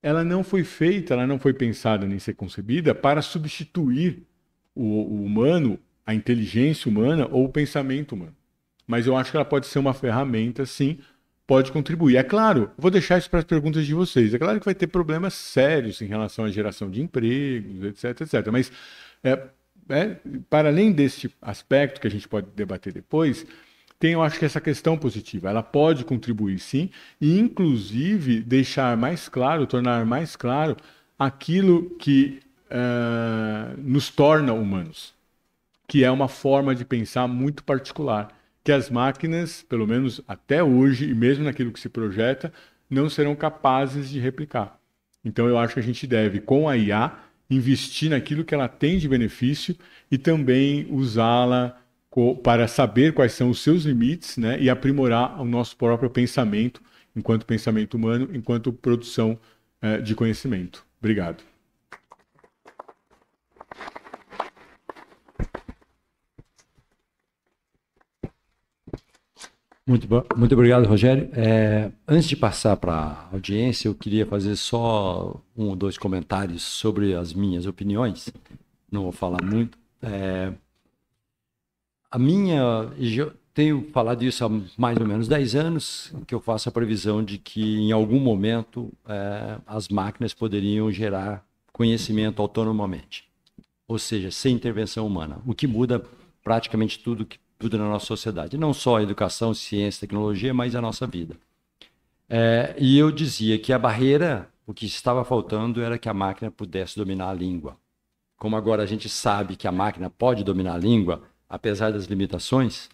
ela não foi feita, ela não foi pensada nem ser concebida para substituir o humano, a inteligência humana ou o pensamento humano. Mas eu acho que ela pode ser uma ferramenta, sim, pode contribuir. É claro, vou deixar isso para as perguntas de vocês. É claro que vai ter problemas sérios em relação à geração de empregos, etc, etc. Mas, para além deste aspecto que a gente pode debater depois, tem, eu acho que essa questão positiva, ela pode contribuir sim, e inclusive deixar mais claro, tornar mais claro aquilo que nos torna humanos, que é uma forma de pensar muito particular, que as máquinas, pelo menos até hoje, e mesmo naquilo que se projeta, não serão capazes de replicar. Então eu acho que a gente deve, com a IA, investir naquilo que ela tem de benefício e também usá-la para saber quais são os seus limites, né, e aprimorar o nosso próprio pensamento, enquanto pensamento humano, enquanto produção de conhecimento. Obrigado. Muito obrigado, Rogério. Antes de passar para a audiência, eu queria fazer só 1 ou 2 comentários sobre as minhas opiniões. Não vou falar muito. Eu tenho falado isso há mais ou menos 10 anos, que eu faço a previsão de que em algum momento as máquinas poderiam gerar conhecimento autonomamente, ou seja, sem intervenção humana, o que muda praticamente tudo na nossa sociedade, não só a educação, ciência, tecnologia, mas a nossa vida. E eu dizia que a barreira, o que estava faltando era que a máquina pudesse dominar a língua. Como agora a gente sabe que a máquina pode dominar a língua, apesar das limitações,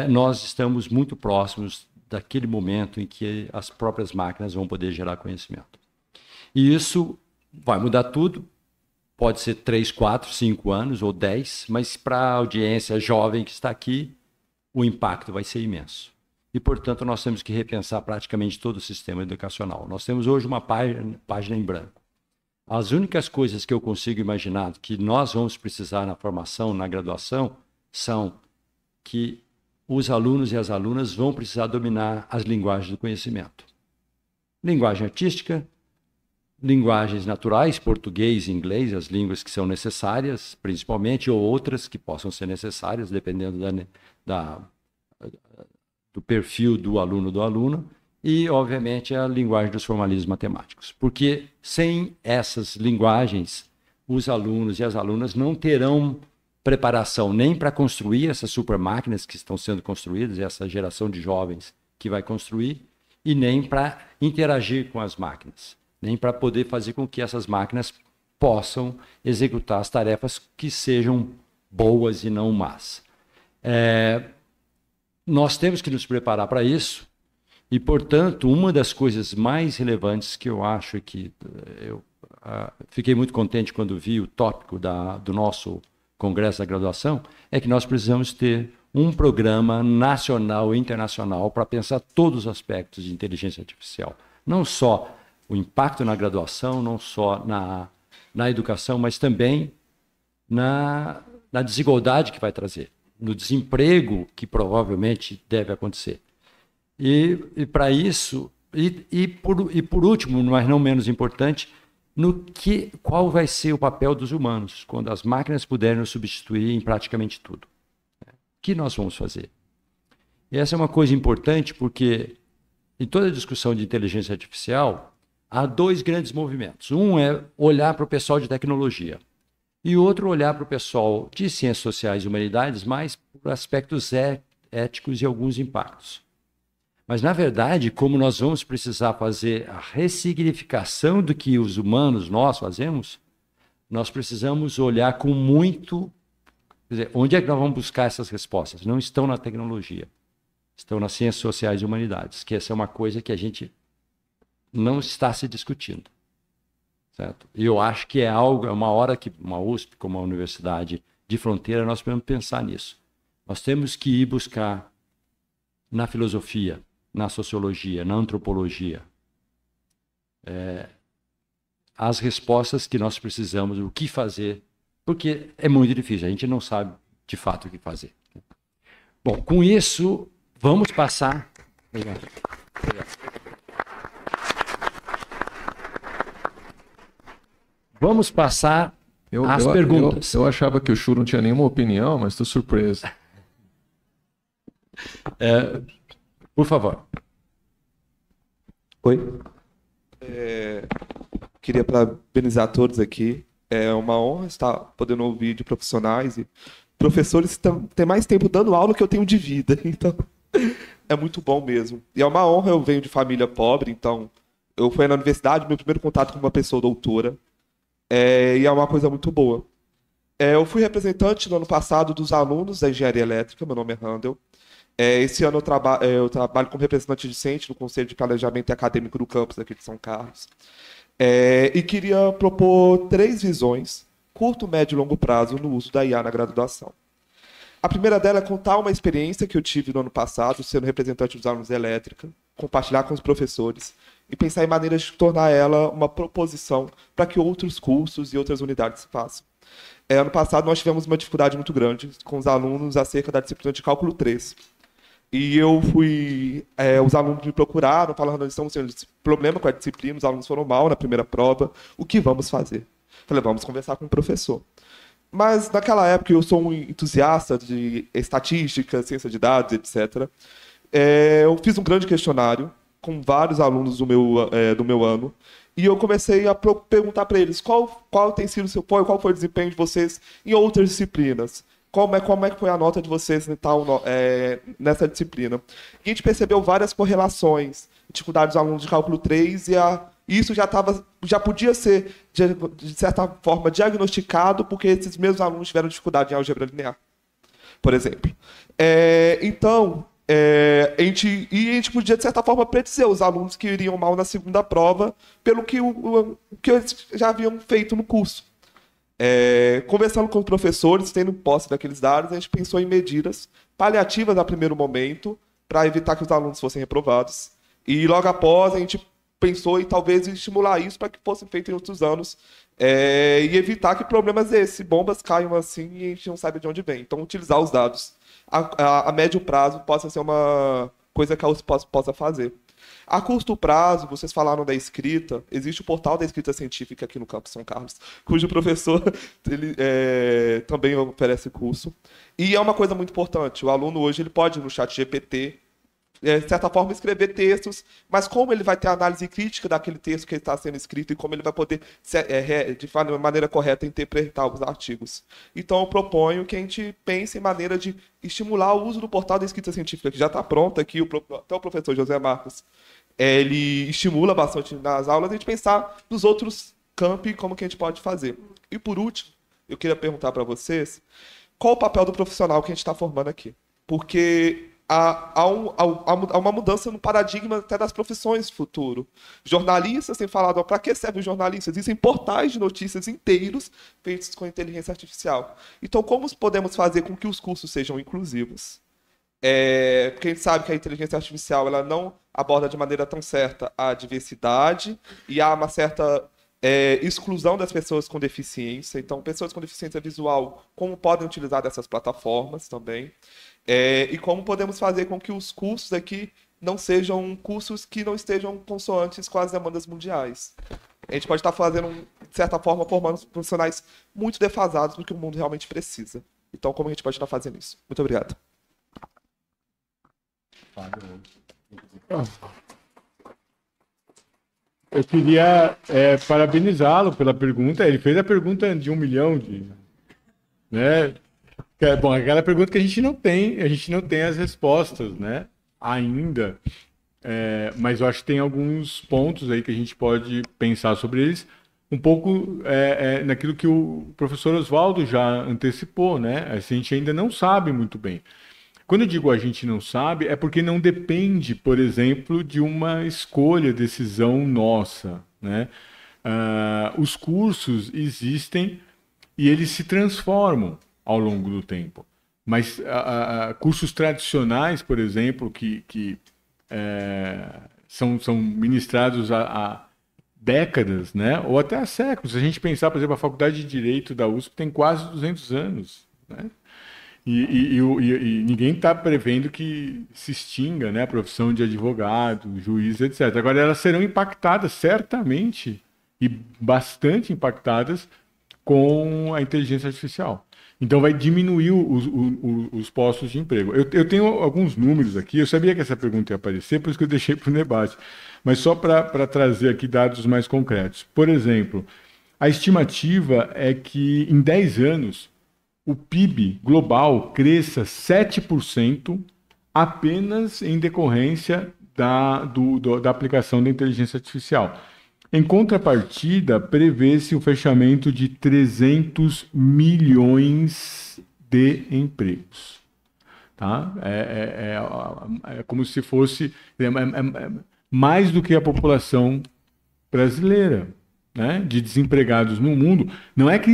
nós estamos muito próximos daquele momento em que as próprias máquinas vão poder gerar conhecimento. E isso vai mudar tudo, pode ser 3, 4, 5 anos ou 10, mas para a audiência jovem que está aqui, o impacto vai ser imenso. E, portanto, nós temos que repensar praticamente todo o sistema educacional. Nós temos hoje uma página em branco. As únicas coisas que eu consigo imaginar que nós vamos precisar na formação, na graduação, são que os alunos e as alunas vão precisar dominar as linguagens do conhecimento. Linguagem artística, linguagens naturais, português e inglês, as línguas que são necessárias, principalmente, ou outras que possam ser necessárias, dependendo do perfil do aluno ou da aluna, e, obviamente, a linguagem dos formalismos matemáticos. Porque sem essas linguagens, os alunos e as alunas não terão preparação nem para construir essas super máquinas que estão sendo construídas, essa geração de jovens que vai construir, e nem para interagir com as máquinas, nem para poder fazer com que essas máquinas possam executar as tarefas que sejam boas e não más. Nós temos que nos preparar para isso e, portanto, uma das coisas mais relevantes que eu acho que eu fiquei muito contente quando vi o tópico do nosso Congresso da Graduação é que nós precisamos ter um programa nacional e internacional para pensar todos os aspectos de inteligência artificial. Não só o impacto na graduação, não só na educação, mas também na desigualdade que vai trazer, no desemprego que provavelmente deve acontecer. E para isso, e por último, mas não menos importante, qual vai ser o papel dos humanos quando as máquinas puderem nos substituir em praticamente tudo. O que nós vamos fazer? E essa é uma coisa importante porque em toda a discussão de inteligência artificial, há 2 grandes movimentos. Um é olhar para o pessoal de tecnologia e outro olhar para o pessoal de ciências sociais e humanidades, mais por aspectos éticos e alguns impactos. Mas, na verdade, como nós vamos precisar fazer a ressignificação do que os humanos, nós fazemos, nós precisamos olhar com muito... Quer dizer, onde é que nós vamos buscar essas respostas? Não estão na tecnologia. estão nas ciências sociais e humanidades, que essa é uma coisa que a gente não está se discutindo. Certo? E eu acho que é uma hora que uma USP, como uma universidade de fronteira, nós podemos pensar nisso. Nós temos que ir buscar na filosofia, na sociologia, na antropologia, as respostas que nós precisamos, o que fazer, porque é muito difícil, a gente não sabe de fato o que fazer. Bom, com isso, vamos passar... Obrigado. Vamos passar às perguntas. Eu achava que o Chu não tinha nenhuma opinião, mas estou surpreso. Por favor. Oi. Queria parabenizar todos aqui. É uma honra estar podendo ouvir de profissionais e professores que têm mais tempo dando aula que eu tenho de vida. Então, é muito bom mesmo. E é uma honra, eu venho de família pobre, então eu fui na universidade, meu primeiro contato com uma pessoa doutora. E é uma coisa muito boa. Eu fui representante no ano passado dos alunos da engenharia elétrica, meu nome é Randall. Esse ano eu trabalho como representante discente no Conselho de Planejamento Acadêmico do campus aqui de São Carlos. E queria propor 3 visões, curto, médio e longo prazo, no uso da IA na graduação. A primeira dela é contar uma experiência que eu tive no ano passado, sendo representante dos alunos de elétrica, compartilhar com os professores e pensar em maneiras de tornar ela uma proposição para que outros cursos e outras unidades façam. Ano passado nós tivemos uma dificuldade muito grande com os alunos acerca da disciplina de cálculo 3. E eu fui... os alunos me procuraram, falando, nós estamos tendo problema com a disciplina, os alunos foram mal na primeira prova, o que vamos fazer? Falei, vamos conversar com o professor. Mas naquela época eu sou um entusiasta de estatística, ciência de dados, etc. Eu fiz um grande questionário com vários alunos do meu ano e eu comecei a perguntar para eles qual tem sido qual foi o desempenho de vocês em outras disciplinas. Como é que foi a nota de vocês nessa disciplina? E a gente percebeu várias correlações, dificuldade dos alunos de cálculo 3 e isso já podia ser, de certa forma, diagnosticado porque esses mesmos alunos tiveram dificuldade em álgebra linear, por exemplo. Então, a gente podia, de certa forma, predizer os alunos que iriam mal na segunda prova pelo que eles já haviam feito no curso. Conversando com os professores, tendo posse daqueles dados, a gente pensou em medidas paliativas a primeiro momento para evitar que os alunos fossem reprovados. E logo após, a gente pensou em talvez estimular isso para que fosse feito em outros anos e evitar que problemas bombas caiam assim e a gente não sabe de onde vem. Então, utilizar os dados a médio prazo possa ser uma coisa que a USP possa fazer. A curto prazo, vocês falaram da escrita, existe o portal da escrita científica aqui no campus São Carlos, cujo professor também oferece curso. E é uma coisa muito importante, o aluno hoje ele pode ir no chat GPT, de certa forma, escrever textos, mas como ele vai ter a análise crítica daquele texto que está sendo escrito e como ele vai poder, de maneira correta, interpretar os artigos. Então, eu proponho que a gente pense em maneira de estimular o uso do portal da escrita científica, que já está pronto aqui, até o professor José Marcos, ele estimula bastante nas aulas a gente pensar nos outros campi como que a gente pode fazer. E, por último, eu queria perguntar para vocês qual o papel do profissional que a gente está formando aqui. Porque há uma mudança no paradigma até das profissões do futuro. Jornalistas têm falado, para que servem os jornalistas? Existem portais de notícias inteiros feitos com inteligência artificial. Então, como podemos fazer com que os cursos sejam inclusivos? Porque a gente sabe que a inteligência artificial ela não aborda de maneira tão certa a diversidade e há uma certa exclusão das pessoas com deficiência. Então, pessoas com deficiência visual, como podem utilizar dessas plataformas também? E como podemos fazer com que os cursos aqui não sejam cursos que não estejam consoantes com as demandas mundiais. A gente pode estar fazendo, de certa forma, formando profissionais muito defasados do que o mundo realmente precisa. Então, como a gente pode estar fazendo isso? Muito obrigado. Eu queria parabenizá-lo pela pergunta. Ele fez a pergunta de 1 milhão né? Bom, aquela pergunta que a gente não tem as respostas, né? Ainda. Mas eu acho que tem alguns pontos aí que a gente pode pensar sobre eles, um pouco naquilo que o professor Oswaldo já antecipou, né? A gente ainda não sabe muito bem. Quando eu digo a gente não sabe, é porque não depende, por exemplo, de uma escolha, decisão nossa, né? Os cursos existem e eles se transformam ao longo do tempo. Mas cursos tradicionais, por exemplo, que são ministrados há décadas, né? Ou até há séculos. Se a gente pensar, por exemplo, a Faculdade de Direito da USP tem quase 200 anos, né? E ninguém está prevendo que se extinga, né, a profissão de advogado, juiz, etc. Agora, elas serão impactadas, certamente, e bastante impactadas com a inteligência artificial. Então, vai diminuir os postos de emprego. Eu tenho alguns números aqui, eu sabia que essa pergunta ia aparecer, por isso que eu deixei para o debate. Mas só para trazer aqui dados mais concretos. Por exemplo, a estimativa é que em 10 anos, o PIB global cresça 7% apenas em decorrência da aplicação da inteligência artificial. Em contrapartida, prevê-se o fechamento de 300 milhões de empregos. Tá? É como se fosse mais do que a população brasileira, né, de desempregados no mundo. Não é que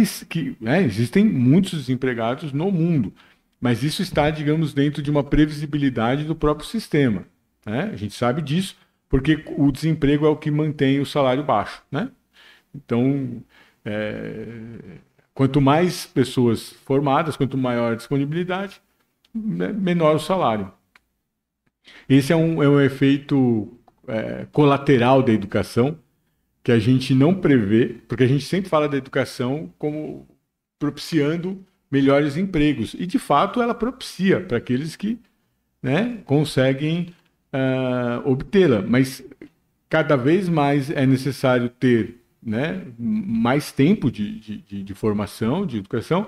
existem muitos desempregados no mundo, mas isso está, digamos, dentro de uma previsibilidade do próprio sistema, né? A gente sabe disso porque o desemprego é o que mantém o salário baixo, né? Então, quanto mais pessoas formadas, quanto maior a disponibilidade, menor o salário. Esse é um efeito colateral da educação, que a gente não prevê, porque a gente sempre fala da educação como propiciando melhores empregos. E, de fato, ela propicia para aqueles que, né, conseguem obtê-la. Mas cada vez mais é necessário ter, né, mais tempo de formação, de educação,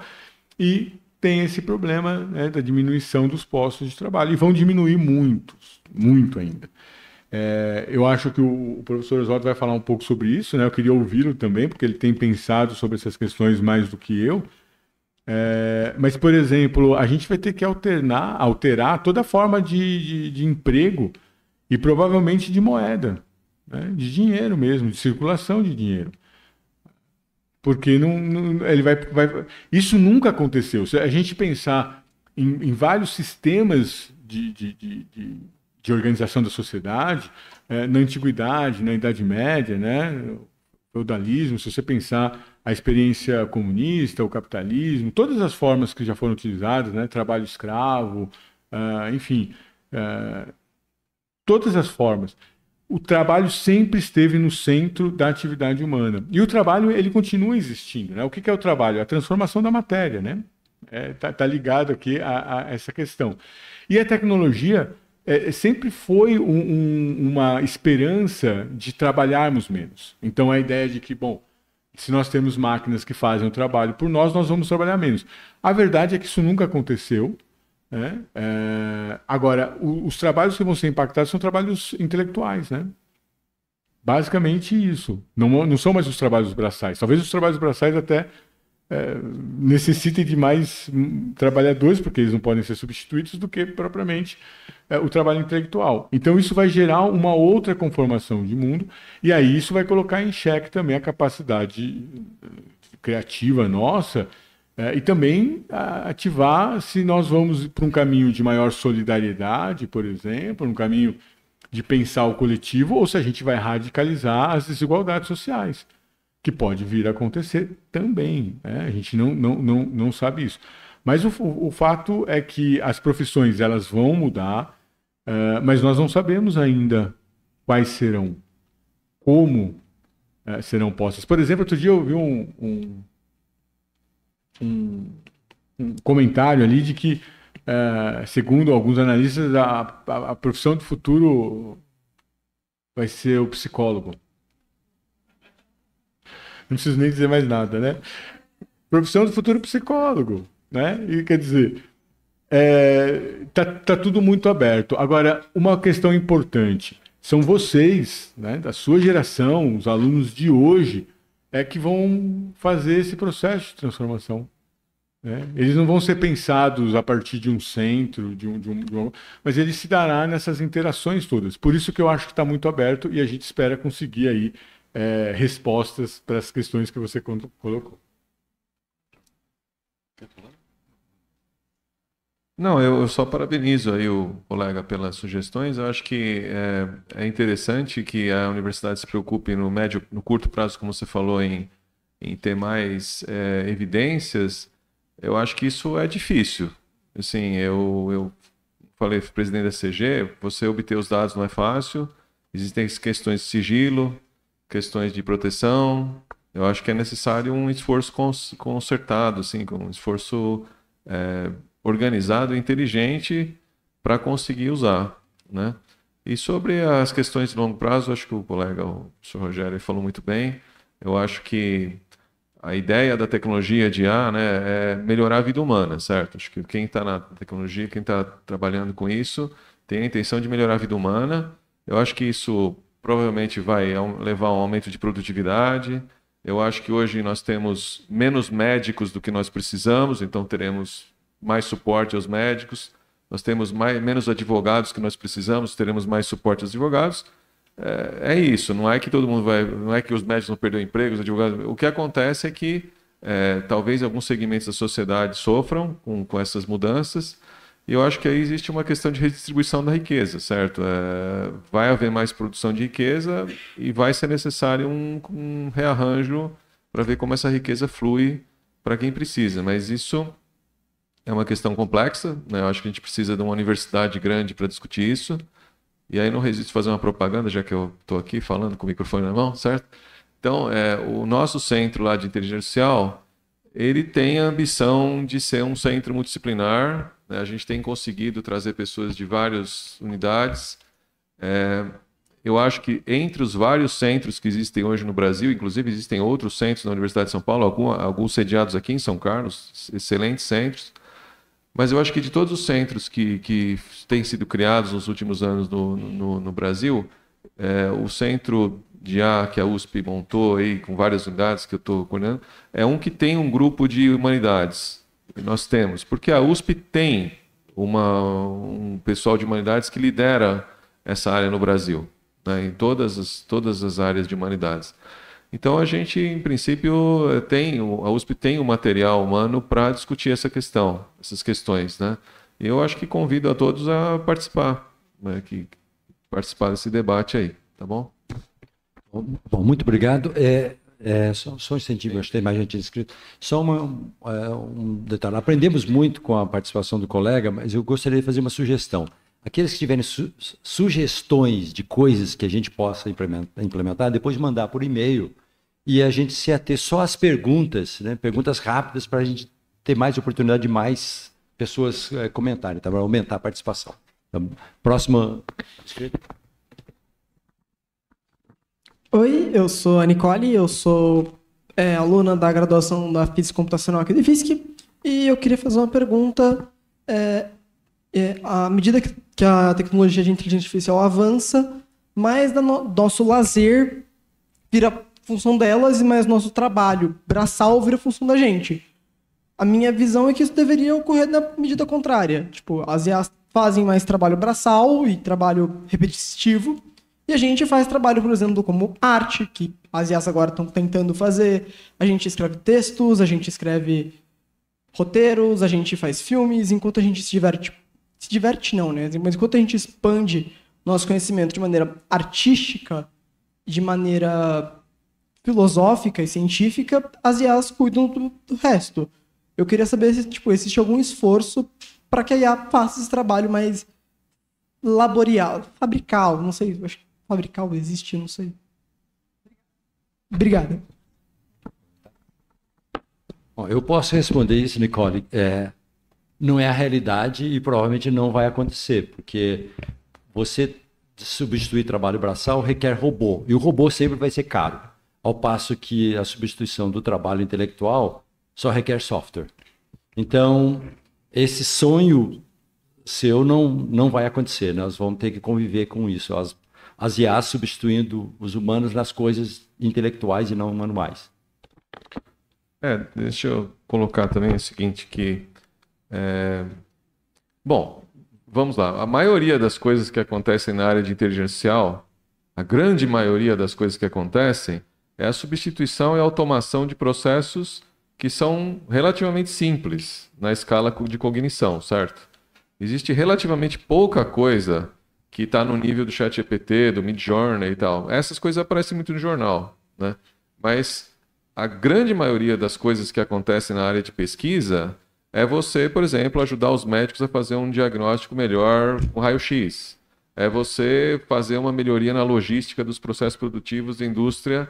e tem esse problema, né, da diminuição dos postos de trabalho. E vão diminuir muito ainda. Eu acho que o professor Oswaldo vai falar um pouco sobre isso, né? Eu queria ouvi-lo também, porque ele tem pensado sobre essas questões mais do que eu. Mas, por exemplo, a gente vai ter que alterar toda forma de emprego e provavelmente de moeda, né? De dinheiro mesmo, de circulação de dinheiro. Porque ele isso nunca aconteceu. Se a gente pensar em vários sistemas de organização da sociedade, na antiguidade, na Idade Média, né, feudalismo, se você pensar a experiência comunista, o capitalismo, todas as formas que já foram utilizadas, né, trabalho escravo, enfim, todas as formas, o trabalho sempre esteve no centro da atividade humana. E o trabalho, ele continua existindo, né? O que é o trabalho? A transformação da matéria, né? Tá ligado aqui a essa questão. E a tecnologia sempre foi uma esperança de trabalharmos menos. Então, a ideia de que, bom, se nós temos máquinas que fazem o trabalho por nós vamos trabalhar menos. A verdade é que isso nunca aconteceu, né? Agora, os trabalhos que vão ser impactados são trabalhos intelectuais, né? Basicamente isso. Não são mais os trabalhos braçais. Talvez os trabalhos braçais até necessitem de mais trabalhadores, porque eles não podem ser substituídos, do que propriamente o trabalho intelectual. Então isso vai gerar uma outra conformação de mundo, e aí isso vai colocar em xeque também a capacidade criativa nossa, e também ativar se nós vamos para um caminho de maior solidariedade, por exemplo, um caminho de pensar o coletivo, ou se a gente vai radicalizar as desigualdades sociais, que pode vir a acontecer também, né? A gente não sabe isso. Mas o fato é que as profissões elas vão mudar, mas nós não sabemos ainda quais serão, como serão postas. Por exemplo, outro dia eu vi um comentário ali de que, segundo alguns analistas, a profissão do futuro vai ser o psicólogo. Não preciso nem dizer mais nada, né? Profissão do futuro psicólogo, né? E quer dizer, tá tudo muito aberto. Agora, uma questão importante, são vocês, né, da sua geração, os alunos de hoje, que vão fazer esse processo de transformação. né? Eles não vão ser pensados a partir de um centro, mas ele se dará nessas interações todas. Por isso que eu acho que está muito aberto e a gente espera conseguir aí respostas para as questões que você colocou. Não, eu só parabenizo aí o colega pelas sugestões. Eu acho que é interessante que a universidade se preocupe no curto prazo, como você falou, em ter mais evidências. Eu acho que isso é difícil. Assim, eu falei, presidente da CG, você obter os dados não é fácil. Existem questões de sigilo, questões de proteção. Eu acho que é necessário um esforço concertado, assim, um esforço organizado e inteligente para conseguir usar, né? E sobre as questões de longo prazo, acho que o colega, o Sr. Rogério, falou muito bem. Eu acho que a ideia da tecnologia de IA, né, é melhorar a vida humana, certo? Acho que quem está na tecnologia, quem está trabalhando com isso, tem a intenção de melhorar a vida humana. Eu acho que isso provavelmente vai levar a um aumento de produtividade. Eu acho que hoje nós temos menos médicos do que nós precisamos, então teremos mais suporte aos médicos. Nós temos menos advogados que nós precisamos, teremos mais suporte aos advogados. É isso, não é que todo mundo não é que os médicos vão perder o emprego, os advogados. O que acontece é que talvez alguns segmentos da sociedade sofram com essas mudanças. E eu acho que aí existe uma questão de redistribuição da riqueza, certo? Vai haver mais produção de riqueza e vai ser necessário um rearranjo para ver como essa riqueza flui para quem precisa. Mas isso é uma questão complexa, né? Eu acho que a gente precisa de uma universidade grande para discutir isso. E aí não resisto fazer uma propaganda, já que eu estou aqui falando com o microfone na mão, certo? Então, o nosso centro lá de inteligência artificial, ele tem a ambição de ser um centro multidisciplinar, né? A gente tem conseguido trazer pessoas de várias unidades. Eu acho que entre os vários centros que existem hoje no Brasil, inclusive existem outros centros na Universidade de São Paulo, alguns sediados aqui em São Carlos, excelentes centros. Mas eu acho que de todos os centros que têm sido criados nos últimos anos no Brasil, o centro de IA que a USP montou aí, com várias unidades que eu estou coordenando, é um que tem um grupo de humanidades. Nós temos, porque a USP tem um pessoal de humanidades que lidera essa área no Brasil, né, em todas as áreas de humanidades. Então a gente, em princípio, a USP tem um material humano para discutir essas questões, né? E eu acho que convido a todos a participar, né, participar desse debate aí, tá bom? Bom, muito obrigado. Só um incentivo, acho que tem mais gente inscrita. Só um detalhe. Aprendemos muito com a participação do colega, mas eu gostaria de fazer uma sugestão. Aqueles que tiverem sugestões de coisas que a gente possa implementar, depois mandar por e-mail e a gente se ater só às perguntas, né? Perguntas rápidas para a gente ter mais oportunidade de mais pessoas comentarem, tá? Para aumentar a participação. Então, próxima. Oi, eu sou a Nicole, eu sou aluna da graduação da Física Computacional aqui da FISC e eu queria fazer uma pergunta. À medida que a tecnologia de inteligência artificial avança, mais nosso lazer vira função delas e mais nosso trabalho braçal vira função da gente. A minha visão é que isso deveria ocorrer na medida contrária. Tipo, as IAs fazem mais trabalho braçal e trabalho repetitivo, e a gente faz trabalho, por exemplo, como arte, que as IAs agora estão tentando fazer. A gente escreve textos, a gente escreve roteiros, a gente faz filmes, enquanto a gente se diverte não, né? Mas enquanto a gente expande nosso conhecimento de maneira artística, de maneira filosófica e científica, as IAs cuidam do resto. Eu queria saber se existe algum esforço para que a IA faça esse trabalho mais laborial, fabrical, não sei, acho que fabrical existe, não sei. Obrigado. Bom, eu posso responder isso, Nicole. Não é a realidade e provavelmente não vai acontecer, porque você substituir trabalho braçal requer robô, e o robô sempre vai ser caro, ao passo que a substituição do trabalho intelectual só requer software. Então, esse sonho seu não vai acontecer, nós vamos ter que conviver com isso, as IAs substituindo os humanos nas coisas intelectuais e não manuais. Deixa eu colocar também o seguinte, bom, vamos lá. A maioria das coisas que acontecem na área de inteligência artificial, a grande maioria das coisas que acontecem, é a substituição e automação de processos que são relativamente simples na escala de cognição, certo? Existe relativamente pouca coisa que está no nível do ChatGPT, do Midjourney e tal. Essas coisas aparecem muito no jornal, né? Mas a grande maioria das coisas que acontecem na área de pesquisa é você, por exemplo, ajudar os médicos a fazer um diagnóstico melhor com raio-x. É você fazer uma melhoria na logística dos processos produtivos da indústria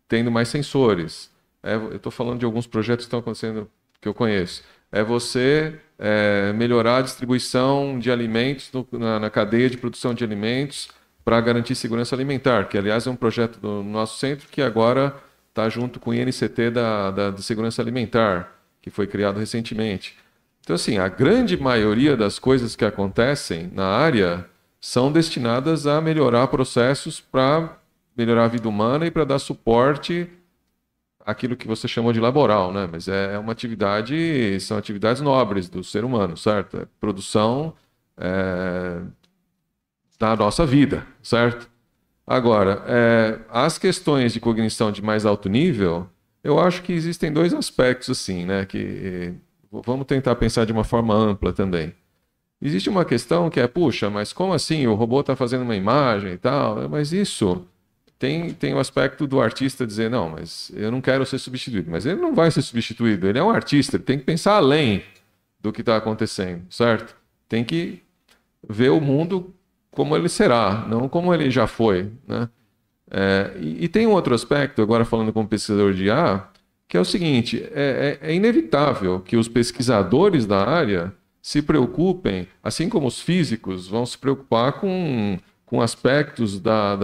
tendo mais sensores. Eu estou falando de alguns projetos que estão acontecendo que eu conheço. É você melhorar a distribuição de alimentos na cadeia de produção de alimentos para garantir segurança alimentar, que, aliás, é um projeto do nosso centro que agora está junto com o INCT de Segurança Alimentar, que foi criado recentemente. Então, assim, a grande maioria das coisas que acontecem na área são destinadas a melhorar processos para melhorar a vida humana e para dar suporte àquilo que você chamou de laboral, né? Mas é uma atividade, são atividades nobres do ser humano, certo? É produção da nossa vida, certo? Agora, as questões de cognição de mais alto nível, eu acho que existem dois aspectos, assim, né? Que vamos tentar pensar de uma forma ampla também. Existe uma questão que puxa, mas como assim? O robô está fazendo uma imagem e tal? Mas isso tem o aspecto do artista dizer, não, mas eu não quero ser substituído. Mas ele não vai ser substituído, ele é um artista, ele tem que pensar além do que está acontecendo, certo? Tem que ver o mundo como ele será, não como ele já foi, né? E tem um outro aspecto, agora falando como pesquisador de IA, que é o seguinte, é inevitável que os pesquisadores da área se preocupem, assim como os físicos vão se preocupar com aspectos da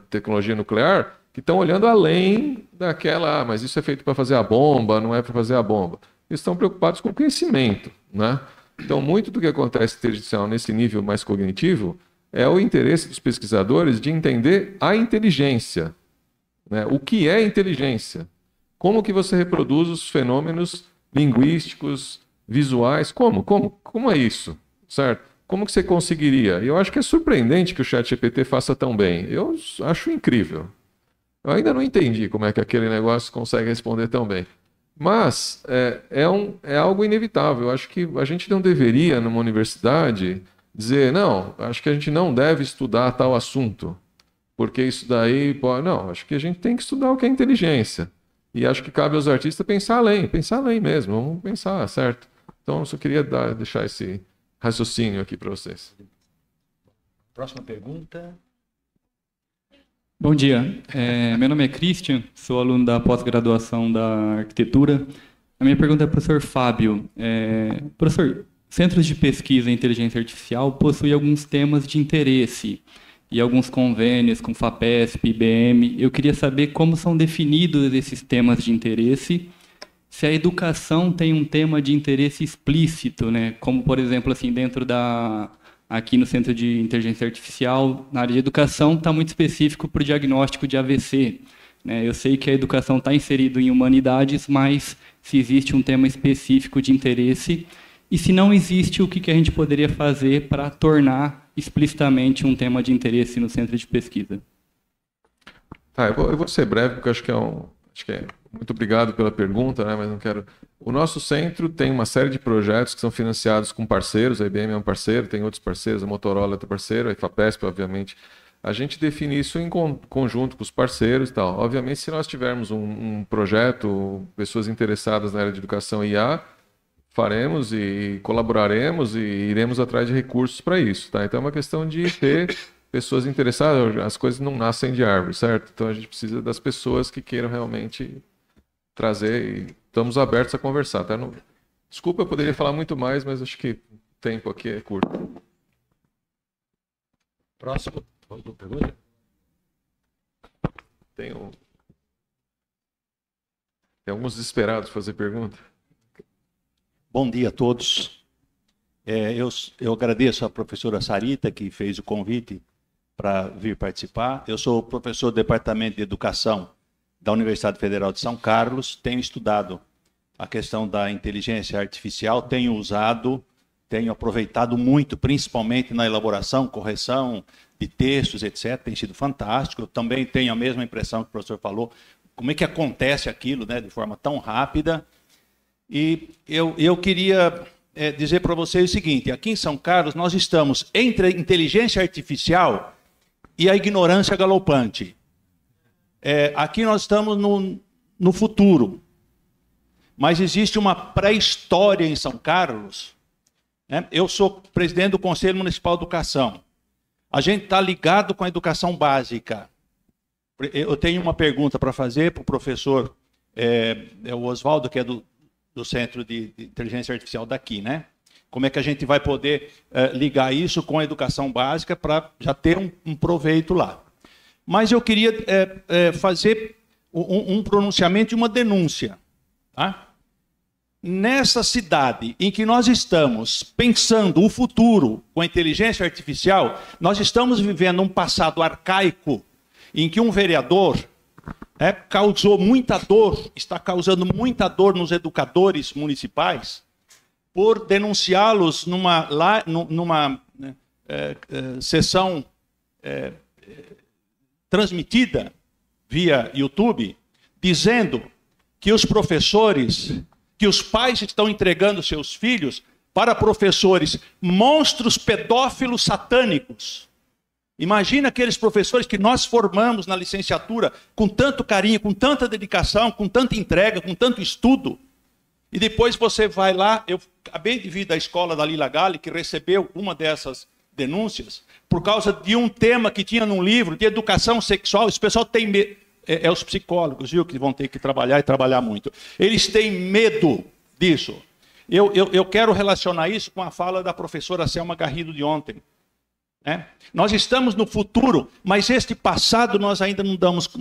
tecnologia nuclear que estão olhando além daquela, mas isso é feito para fazer a bomba, não é para fazer a bomba. Eles estão preocupados com o conhecimento, né? Então, muito do que acontece nesse nível mais cognitivo é o interesse dos pesquisadores de entender a inteligência, né? O que é inteligência? Como que você reproduz os fenômenos linguísticos, visuais? Como é isso? Certo? Como que você conseguiria? Eu acho que é surpreendente que o ChatGPT faça tão bem. Eu acho incrível. Eu ainda não entendi como é que aquele negócio consegue responder tão bem. Mas é algo inevitável. Eu acho que a gente não deveria, numa universidade, dizer, não, acho que a gente não deve estudar tal assunto, porque isso daí pode... Não, acho que a gente tem que estudar o que é inteligência. E acho que cabe aos artistas pensar além mesmo, vamos pensar, certo? Então, eu só queria deixar esse raciocínio aqui para vocês. Próxima pergunta. Bom dia, meu nome é Christian, sou aluno da pós-graduação da arquitetura. A minha pergunta é para o professor Fábio. Professor, centros de pesquisa em inteligência artificial possuem alguns temas de interesse e alguns convênios com FAPESP, IBM. Eu queria saber como são definidos esses temas de interesse, se a educação tem um tema de interesse explícito, né? Como, por exemplo, assim, aqui no Centro de Inteligência Artificial, na área de educação, está muito específico para o diagnóstico de AVC. Né? Eu sei que a educação está inserida em humanidades, mas se existe um tema específico de interesse, e se não existe, o que a gente poderia fazer para tornar explicitamente um tema de interesse no centro de pesquisa? Tá, eu vou ser breve, porque acho que muito obrigado pela pergunta, né, mas não quero... O nosso centro tem uma série de projetos que são financiados com parceiros, a IBM é um parceiro, tem outros parceiros, a Motorola é outro parceiro, a FAPESP, obviamente. A gente define isso em conjunto com os parceiros e tal. Obviamente, se nós tivermos um projeto, pessoas interessadas na área de educação e IA, faremos e colaboraremos e iremos atrás de recursos para isso, tá? Então é uma questão de ter pessoas interessadas, as coisas não nascem de árvore, certo? Então a gente precisa das pessoas que queiram realmente trazer e estamos abertos a conversar, tá? Desculpa, eu poderia falar muito mais, mas acho que o tempo aqui é curto. Próximo, pergunta. Tem alguns desesperados fazer pergunta. Bom dia a todos. Eu agradeço à professora Sarita, que fez o convite para vir participar. Eu sou professor do Departamento de Educação da Universidade Federal de São Carlos, tenho estudado a questão da inteligência artificial, tenho usado, tenho aproveitado muito, principalmente na elaboração, correção de textos, etc. Tem sido fantástico. Eu também tenho a mesma impressão que o professor falou. Como é que acontece aquilo, né, de forma tão rápida? E eu queria dizer para vocês o seguinte: aqui em São Carlos nós estamos entre a inteligência artificial e a ignorância galopante. Aqui nós estamos no futuro, mas existe uma pré-história em São Carlos. Né? Eu sou presidente do Conselho Municipal de Educação. A gente está ligado com a educação básica. Eu tenho uma pergunta para fazer para o professor o Oswaldo, que é do Centro de Inteligência Artificial daqui, né? Como é que a gente vai poder ligar isso com a educação básica para já ter um proveito lá? Mas eu queria fazer um pronunciamento e uma denúncia. Tá? Nessa cidade em que nós estamos pensando o futuro com a inteligência artificial, nós estamos vivendo um passado arcaico em que um vereador causou muita dor, está causando muita dor nos educadores municipais, por denunciá-los numa sessão transmitida via YouTube, dizendo que os professores, que os pais estão entregando seus filhos para professores monstros pedófilos satânicos. Imagina aqueles professores que nós formamos na licenciatura com tanto carinho, com tanta dedicação, com tanta entrega, com tanto estudo. E depois você vai lá, eu acabei de vir da escola da Lila Galli, que recebeu uma dessas denúncias, por causa de um tema que tinha num livro de educação sexual. Esse pessoal tem medo, os psicólogos, viu, que vão ter que trabalhar e trabalhar muito. Eles têm medo disso. Eu quero relacionar isso com a fala da professora Selma Garrido de ontem. Nós estamos no futuro, mas este passado nós ainda não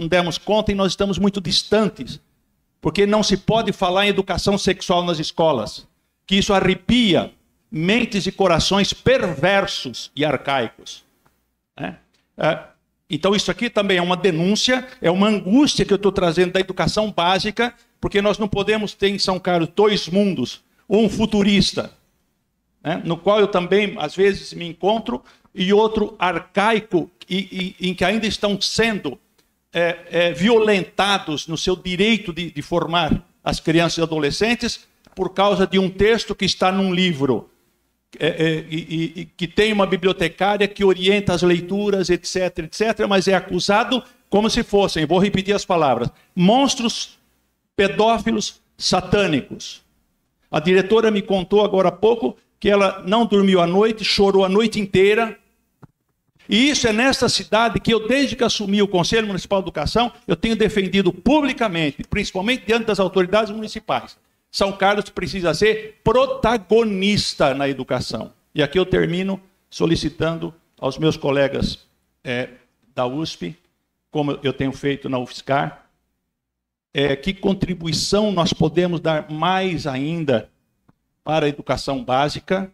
demos conta e nós estamos muito distantes, porque não se pode falar em educação sexual nas escolas, que isso arrepia mentes e corações perversos e arcaicos. Então isso aqui também é uma denúncia, é uma angústia que eu estou trazendo da educação básica, porque nós não podemos ter em São Carlos dois mundos, um futurista, no qual eu também às vezes me encontro, e outro arcaico, em que ainda estão sendo violentados no seu direito de formar as crianças e adolescentes por causa de um texto que está num livro, que tem uma bibliotecária que orienta as leituras, etc., etc., mas é acusado como se fossem, vou repetir as palavras, monstros pedófilos satânicos. A diretora me contou agora há pouco que ela não dormiu à noite, chorou a noite inteira. E isso é nesta cidade que eu, desde que assumi o Conselho Municipal de Educação, eu tenho defendido publicamente, principalmente diante das autoridades municipais. São Carlos precisa ser protagonista na educação. E aqui eu termino solicitando aos meus colegas da USP, como eu tenho feito na UFSCar, que contribuição nós podemos dar mais ainda para a educação básica,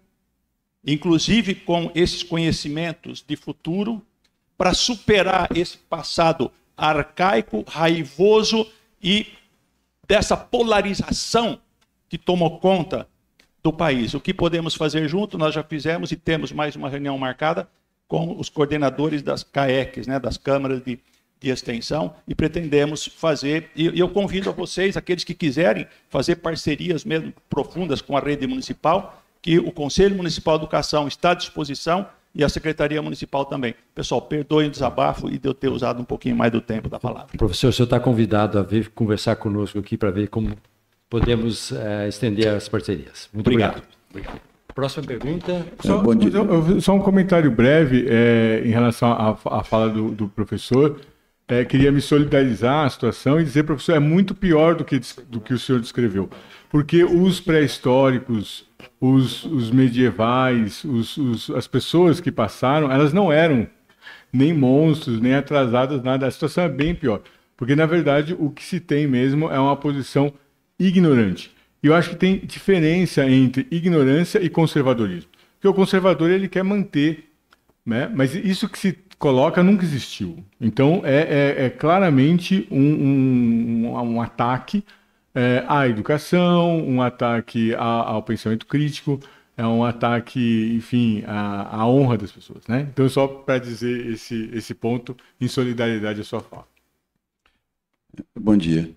inclusive com esses conhecimentos de futuro, para superar esse passado arcaico, raivoso e dessa polarização que tomou conta do país. O que podemos fazer junto, nós já fizemos e temos mais uma reunião marcada com os coordenadores das CAECs, das câmaras de extensão, e pretendemos fazer, e eu convido a vocês, aqueles que quiserem fazer parcerias mesmo profundas com a rede municipal, que o Conselho Municipal de Educação está à disposição e a Secretaria Municipal também. Pessoal, perdoem o desabafo e de eu ter usado um pouquinho mais do tempo da palavra. Professor, o senhor está convidado a vir conversar conosco aqui para ver como podemos estender as parcerias. Muito obrigado. Próxima pergunta. Só um comentário breve em relação à fala do professor. Queria me solidarizar a situação e dizer, professor, é muito pior do que o senhor descreveu. Porque os pré-históricos, os medievais, as pessoas que passaram, elas não eram nem monstros, nem atrasadas, nada. A situação é bem pior. Porque, na verdade, o que se tem mesmo é uma posição ignorante. E eu acho que tem diferença entre ignorância e conservadorismo. Porque o conservador, ele quer manter, né? Mas isso que coloca nunca existiu. Então, é claramente um ataque à educação, um ataque ao pensamento crítico, é um ataque, enfim, à honra das pessoas, né? Então, só para dizer esse ponto, em solidariedade à sua fala. Bom dia.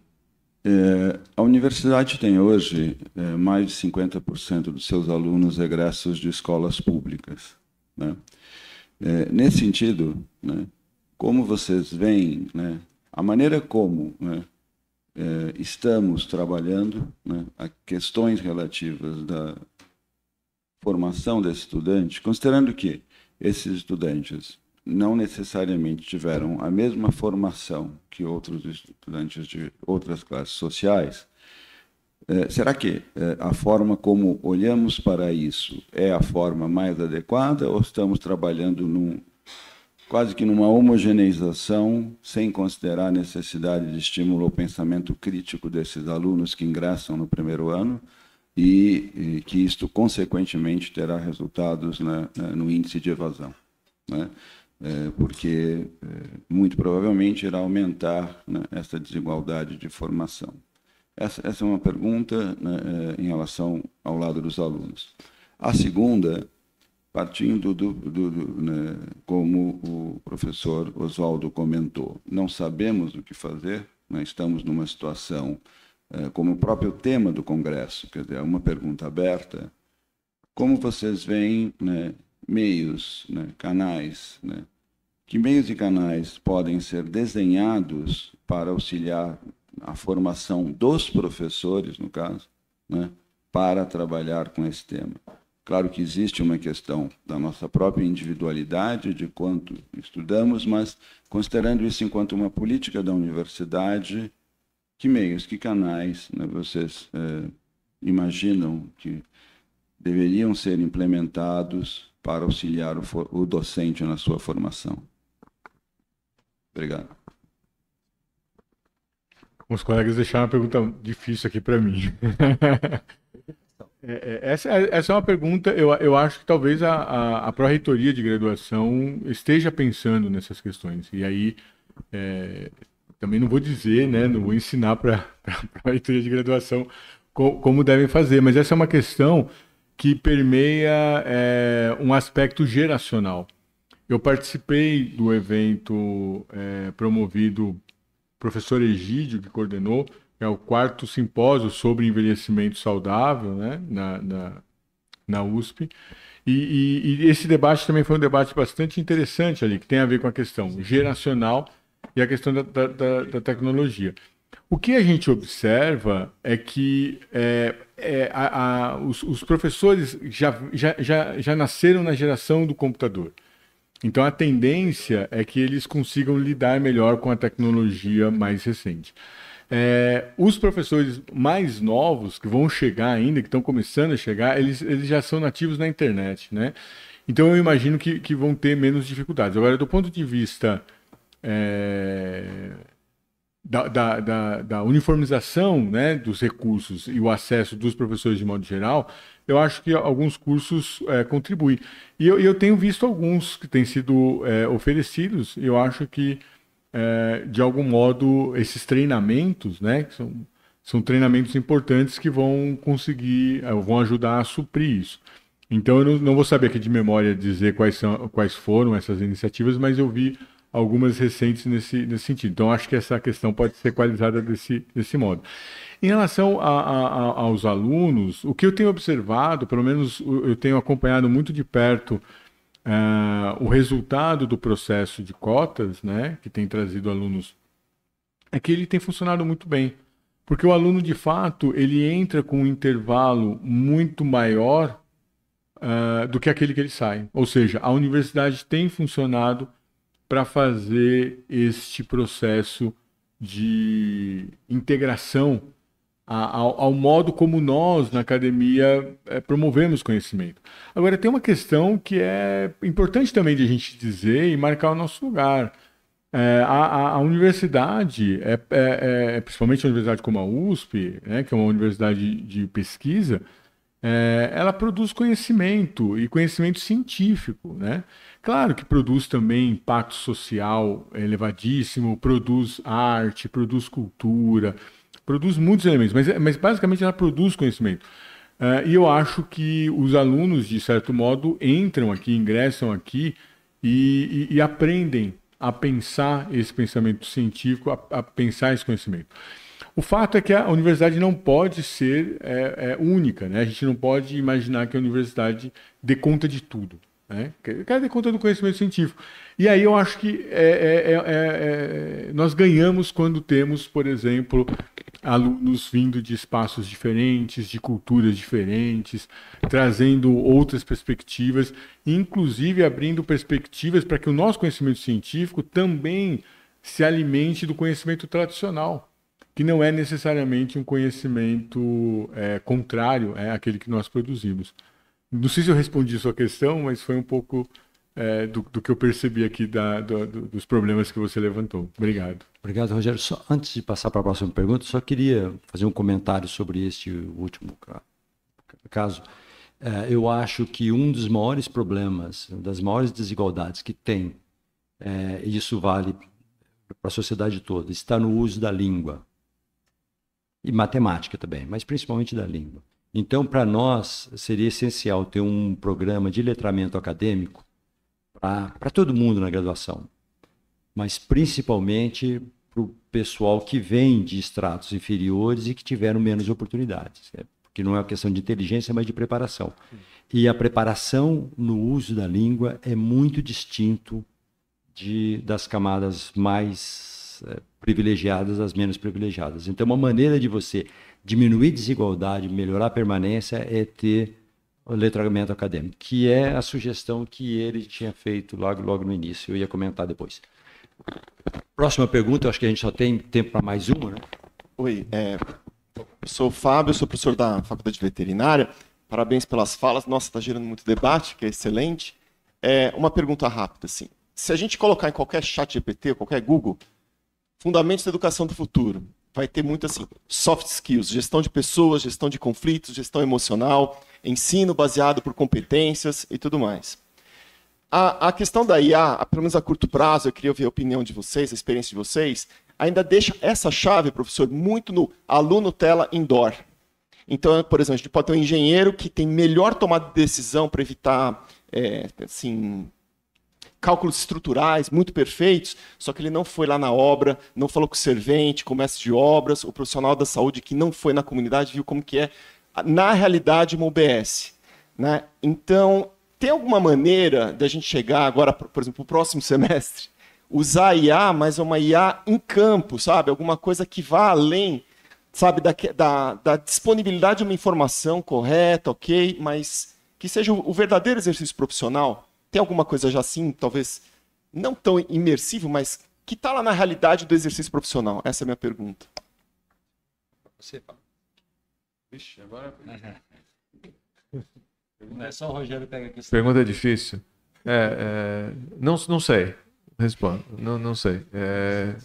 A universidade tem hoje mais de 50% dos seus alunos egressos de escolas públicas, né? Nesse sentido, né, como vocês veem, né, a maneira como, né, estamos trabalhando, né, a questões relativas da formação desse estudante, considerando que esses estudantes não necessariamente tiveram a mesma formação que outros estudantes de outras classes sociais, será que a forma como olhamos para isso é a forma mais adequada ou estamos trabalhando quase que numa homogeneização sem considerar a necessidade de estímulo ao pensamento crítico desses alunos que ingressam no primeiro ano e que isto, consequentemente, terá resultados, né, no índice de evasão, né? Porque, muito provavelmente, irá aumentar, né, essa desigualdade de formação. Essa é uma pergunta, né, em relação ao lado dos alunos. A segunda, partindo né, como o professor Oswaldo comentou, não sabemos o que fazer, né, estamos numa situação, como o próprio tema do Congresso, quer dizer, é uma pergunta aberta. Como vocês veem, né, meios, né, canais, né, que meios e canais podem ser desenhados para auxiliar a formação dos professores, no caso, né, para trabalhar com esse tema? Claro que existe uma questão da nossa própria individualidade, de quanto estudamos, mas, considerando isso enquanto uma política da universidade, que meios, que canais, né, vocês imaginam que deveriam ser implementados para auxiliar o docente na sua formação? Obrigado. Os colegas deixaram uma pergunta difícil aqui para mim. Essa é uma pergunta, eu acho que talvez a Pró-Reitoria de Graduação esteja pensando nessas questões. E aí, também não vou dizer, né, não vou ensinar para a Pró-Reitoria de Graduação como devem fazer, mas essa é uma questão que permeia um aspecto geracional. Eu participei do evento promovido professor Egídio, que coordenou, é o 4º simpósio sobre envelhecimento saudável, né, na USP. E esse debate também foi um debate bastante interessante ali, que tem a ver com a questão geracional e a questão da tecnologia. O que a gente observa é que os professores já nasceram na geração do computador. Então, a tendência é que eles consigam lidar melhor com a tecnologia mais recente. Os professores mais novos, que vão chegar ainda, que estão começando a chegar, eles já são nativos na internet, né? Então, eu imagino que vão ter menos dificuldades. Agora, do ponto de vista da uniformização, né, dos recursos e o acesso dos professores de modo geral, eu acho que alguns cursos contribuem. E eu tenho visto alguns que têm sido oferecidos, e eu acho que, de algum modo, esses treinamentos, né, que são treinamentos importantes que vão vão ajudar a suprir isso. Então, eu não vou saber aqui de memória dizer quais foram essas iniciativas, mas eu vi algumas recentes nesse sentido. Então, acho que essa questão pode ser equalizada desse modo. Em relação aos alunos, o que eu tenho observado, pelo menos eu tenho acompanhado muito de perto o resultado do processo de cotas, né, que tem trazido alunos, é que ele tem funcionado muito bem. Porque o aluno, de fato, ele entra com um intervalo muito maior do que aquele que ele sai. Ou seja, a universidade tem funcionado para fazer este processo de integração ao modo como nós, na academia, promovemos conhecimento. Agora, tem uma questão que é importante também de a gente dizer e marcar o nosso lugar. A universidade, principalmente a universidade como a USP, né, que é uma universidade de pesquisa, ela produz conhecimento, e conhecimento científico, né? Claro que produz também impacto social elevadíssimo, produz arte, produz cultura, produz muitos elementos, mas basicamente ela produz conhecimento. E eu acho que os alunos, de certo modo, entram aqui, ingressam aqui e aprendem a pensar esse pensamento científico, a pensar esse conhecimento. O fato é que a universidade não pode ser única, né? A gente não pode imaginar que a universidade dê conta de tudo, né? Quer dar conta do conhecimento científico. E aí eu acho que nós ganhamos quando temos, por exemplo, alunos vindo de espaços diferentes, de culturas diferentes, trazendo outras perspectivas, inclusive abrindo perspectivas para que o nosso conhecimento científico também se alimente do conhecimento tradicional, que não é necessariamente um conhecimento contrário àquele que nós produzimos. Não sei se eu respondi a sua questão, mas foi um pouco do que eu percebi aqui dos problemas que você levantou. Obrigado. Obrigado, Rogério. Só, antes de passar para a próxima pergunta, só queria fazer um comentário sobre este último caso. Eu acho que um dos maiores problemas, das maiores desigualdades que tem, e isso vale para a sociedade toda, está no uso da língua. E matemática também, mas principalmente da língua. Então, para nós, seria essencial ter um programa de letramento acadêmico para todo mundo na graduação, mas principalmente para o pessoal que vem de estratos inferiores e que tiveram menos oportunidades, porque não é uma questão de inteligência, mas de preparação. E a preparação no uso da língua é muito distinto das camadas mais privilegiadas às menos privilegiadas. Então, uma maneira de você diminuir desigualdade, melhorar a permanência, é ter o letramento acadêmico, que é a sugestão que ele tinha feito logo no início. Eu ia comentar depois. Próxima pergunta, eu acho que a gente só tem tempo para mais uma, né? Oi, eu sou o Fábio, sou professor da Faculdade de Veterinária. Parabéns pelas falas. Nossa, está gerando muito debate, que é excelente. Uma pergunta rápida, assim. Se a gente colocar em qualquer chat GPT ou qualquer Google, Fundamentos da Educação do Futuro, vai ter muito assim, soft skills, gestão de pessoas, gestão de conflitos, gestão emocional, ensino baseado por competências e tudo mais. A questão da IA, pelo menos a curto prazo, eu queria ouvir a opinião de vocês, a experiência de vocês, ainda deixa essa chave, professor, muito no aluno tela indoor. Então, por exemplo, a gente pode ter um engenheiro que tem melhor tomada de decisão para evitar cálculos estruturais muito perfeitos, só que ele não foi lá na obra, não falou com o servente, com o mestre de obras, o profissional da saúde que não foi na comunidade, viu como que é, na realidade, uma UBS. Né? Então, tem alguma maneira da gente chegar agora, por exemplo, no próximo semestre, usar a IA, mas uma IA em campo, sabe? Alguma coisa que vá além, sabe, da disponibilidade de uma informação correta, ok, mas que seja o verdadeiro exercício profissional. Tem alguma coisa já assim, talvez não tão imersivo, mas que está lá na realidade do exercício profissional? Essa é a minha pergunta. Você fala. Vixe, agora... Não é só o Rogério pega a questão. Pergunta é difícil. Não sei. Respondo. Não sei.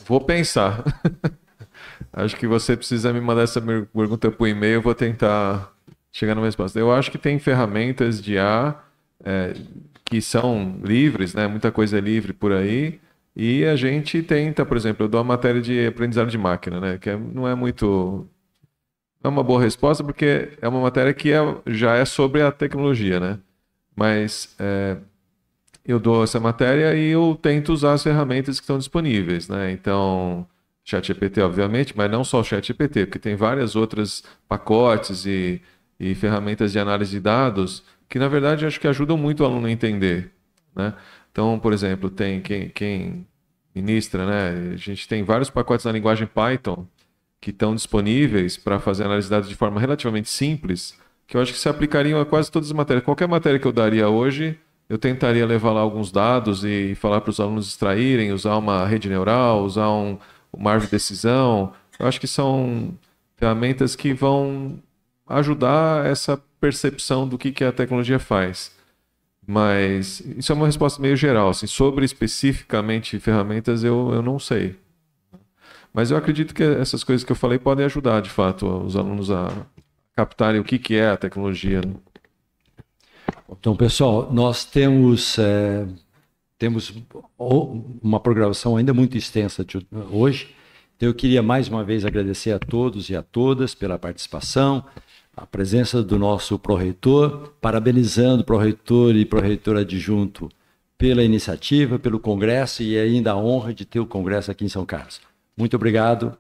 Vou pensar. Acho que você precisa me mandar essa pergunta por e-mail, eu vou tentar chegar numa resposta. Eu acho que tem ferramentas de IA que são livres, né? Muita coisa é livre por aí, e a gente tenta, por exemplo, eu dou uma matéria de aprendizado de máquina, né? Que não é uma boa resposta, porque é uma matéria que já é sobre a tecnologia, né? Mas eu dou essa matéria e eu tento usar as ferramentas que estão disponíveis, né? Então, ChatGPT, obviamente, mas não só o ChatGPT, porque tem várias outras pacotes e ferramentas de análise de dados que, na verdade, acho que ajudam muito o aluno a entender, né? Então, por exemplo, tem quem ministra, né? A gente tem vários pacotes na linguagem Python que estão disponíveis para fazer análise de dados de forma relativamente simples, que eu acho que se aplicariam a quase todas as matérias. Qualquer matéria que eu daria hoje, eu tentaria levar lá alguns dados e falar para os alunos extraírem, usar uma rede neural, usar uma árvore de decisão. Eu acho que são ferramentas que vão ajudar essa percepção do que a tecnologia faz. Mas isso é uma resposta meio geral. Assim, sobre especificamente ferramentas, eu não sei. Mas eu acredito que essas coisas que eu falei podem ajudar, de fato, os alunos a captarem o que é a tecnologia. Né? Então, pessoal, nós temos temos uma programação ainda muito extensa hoje. Então, eu queria mais uma vez agradecer a todos e a todas pela participação, a presença do nosso pró-reitor, parabenizando o pró-reitor e pró-reitor adjunto pela iniciativa, pelo congresso e ainda a honra de ter o congresso aqui em São Carlos. Muito obrigado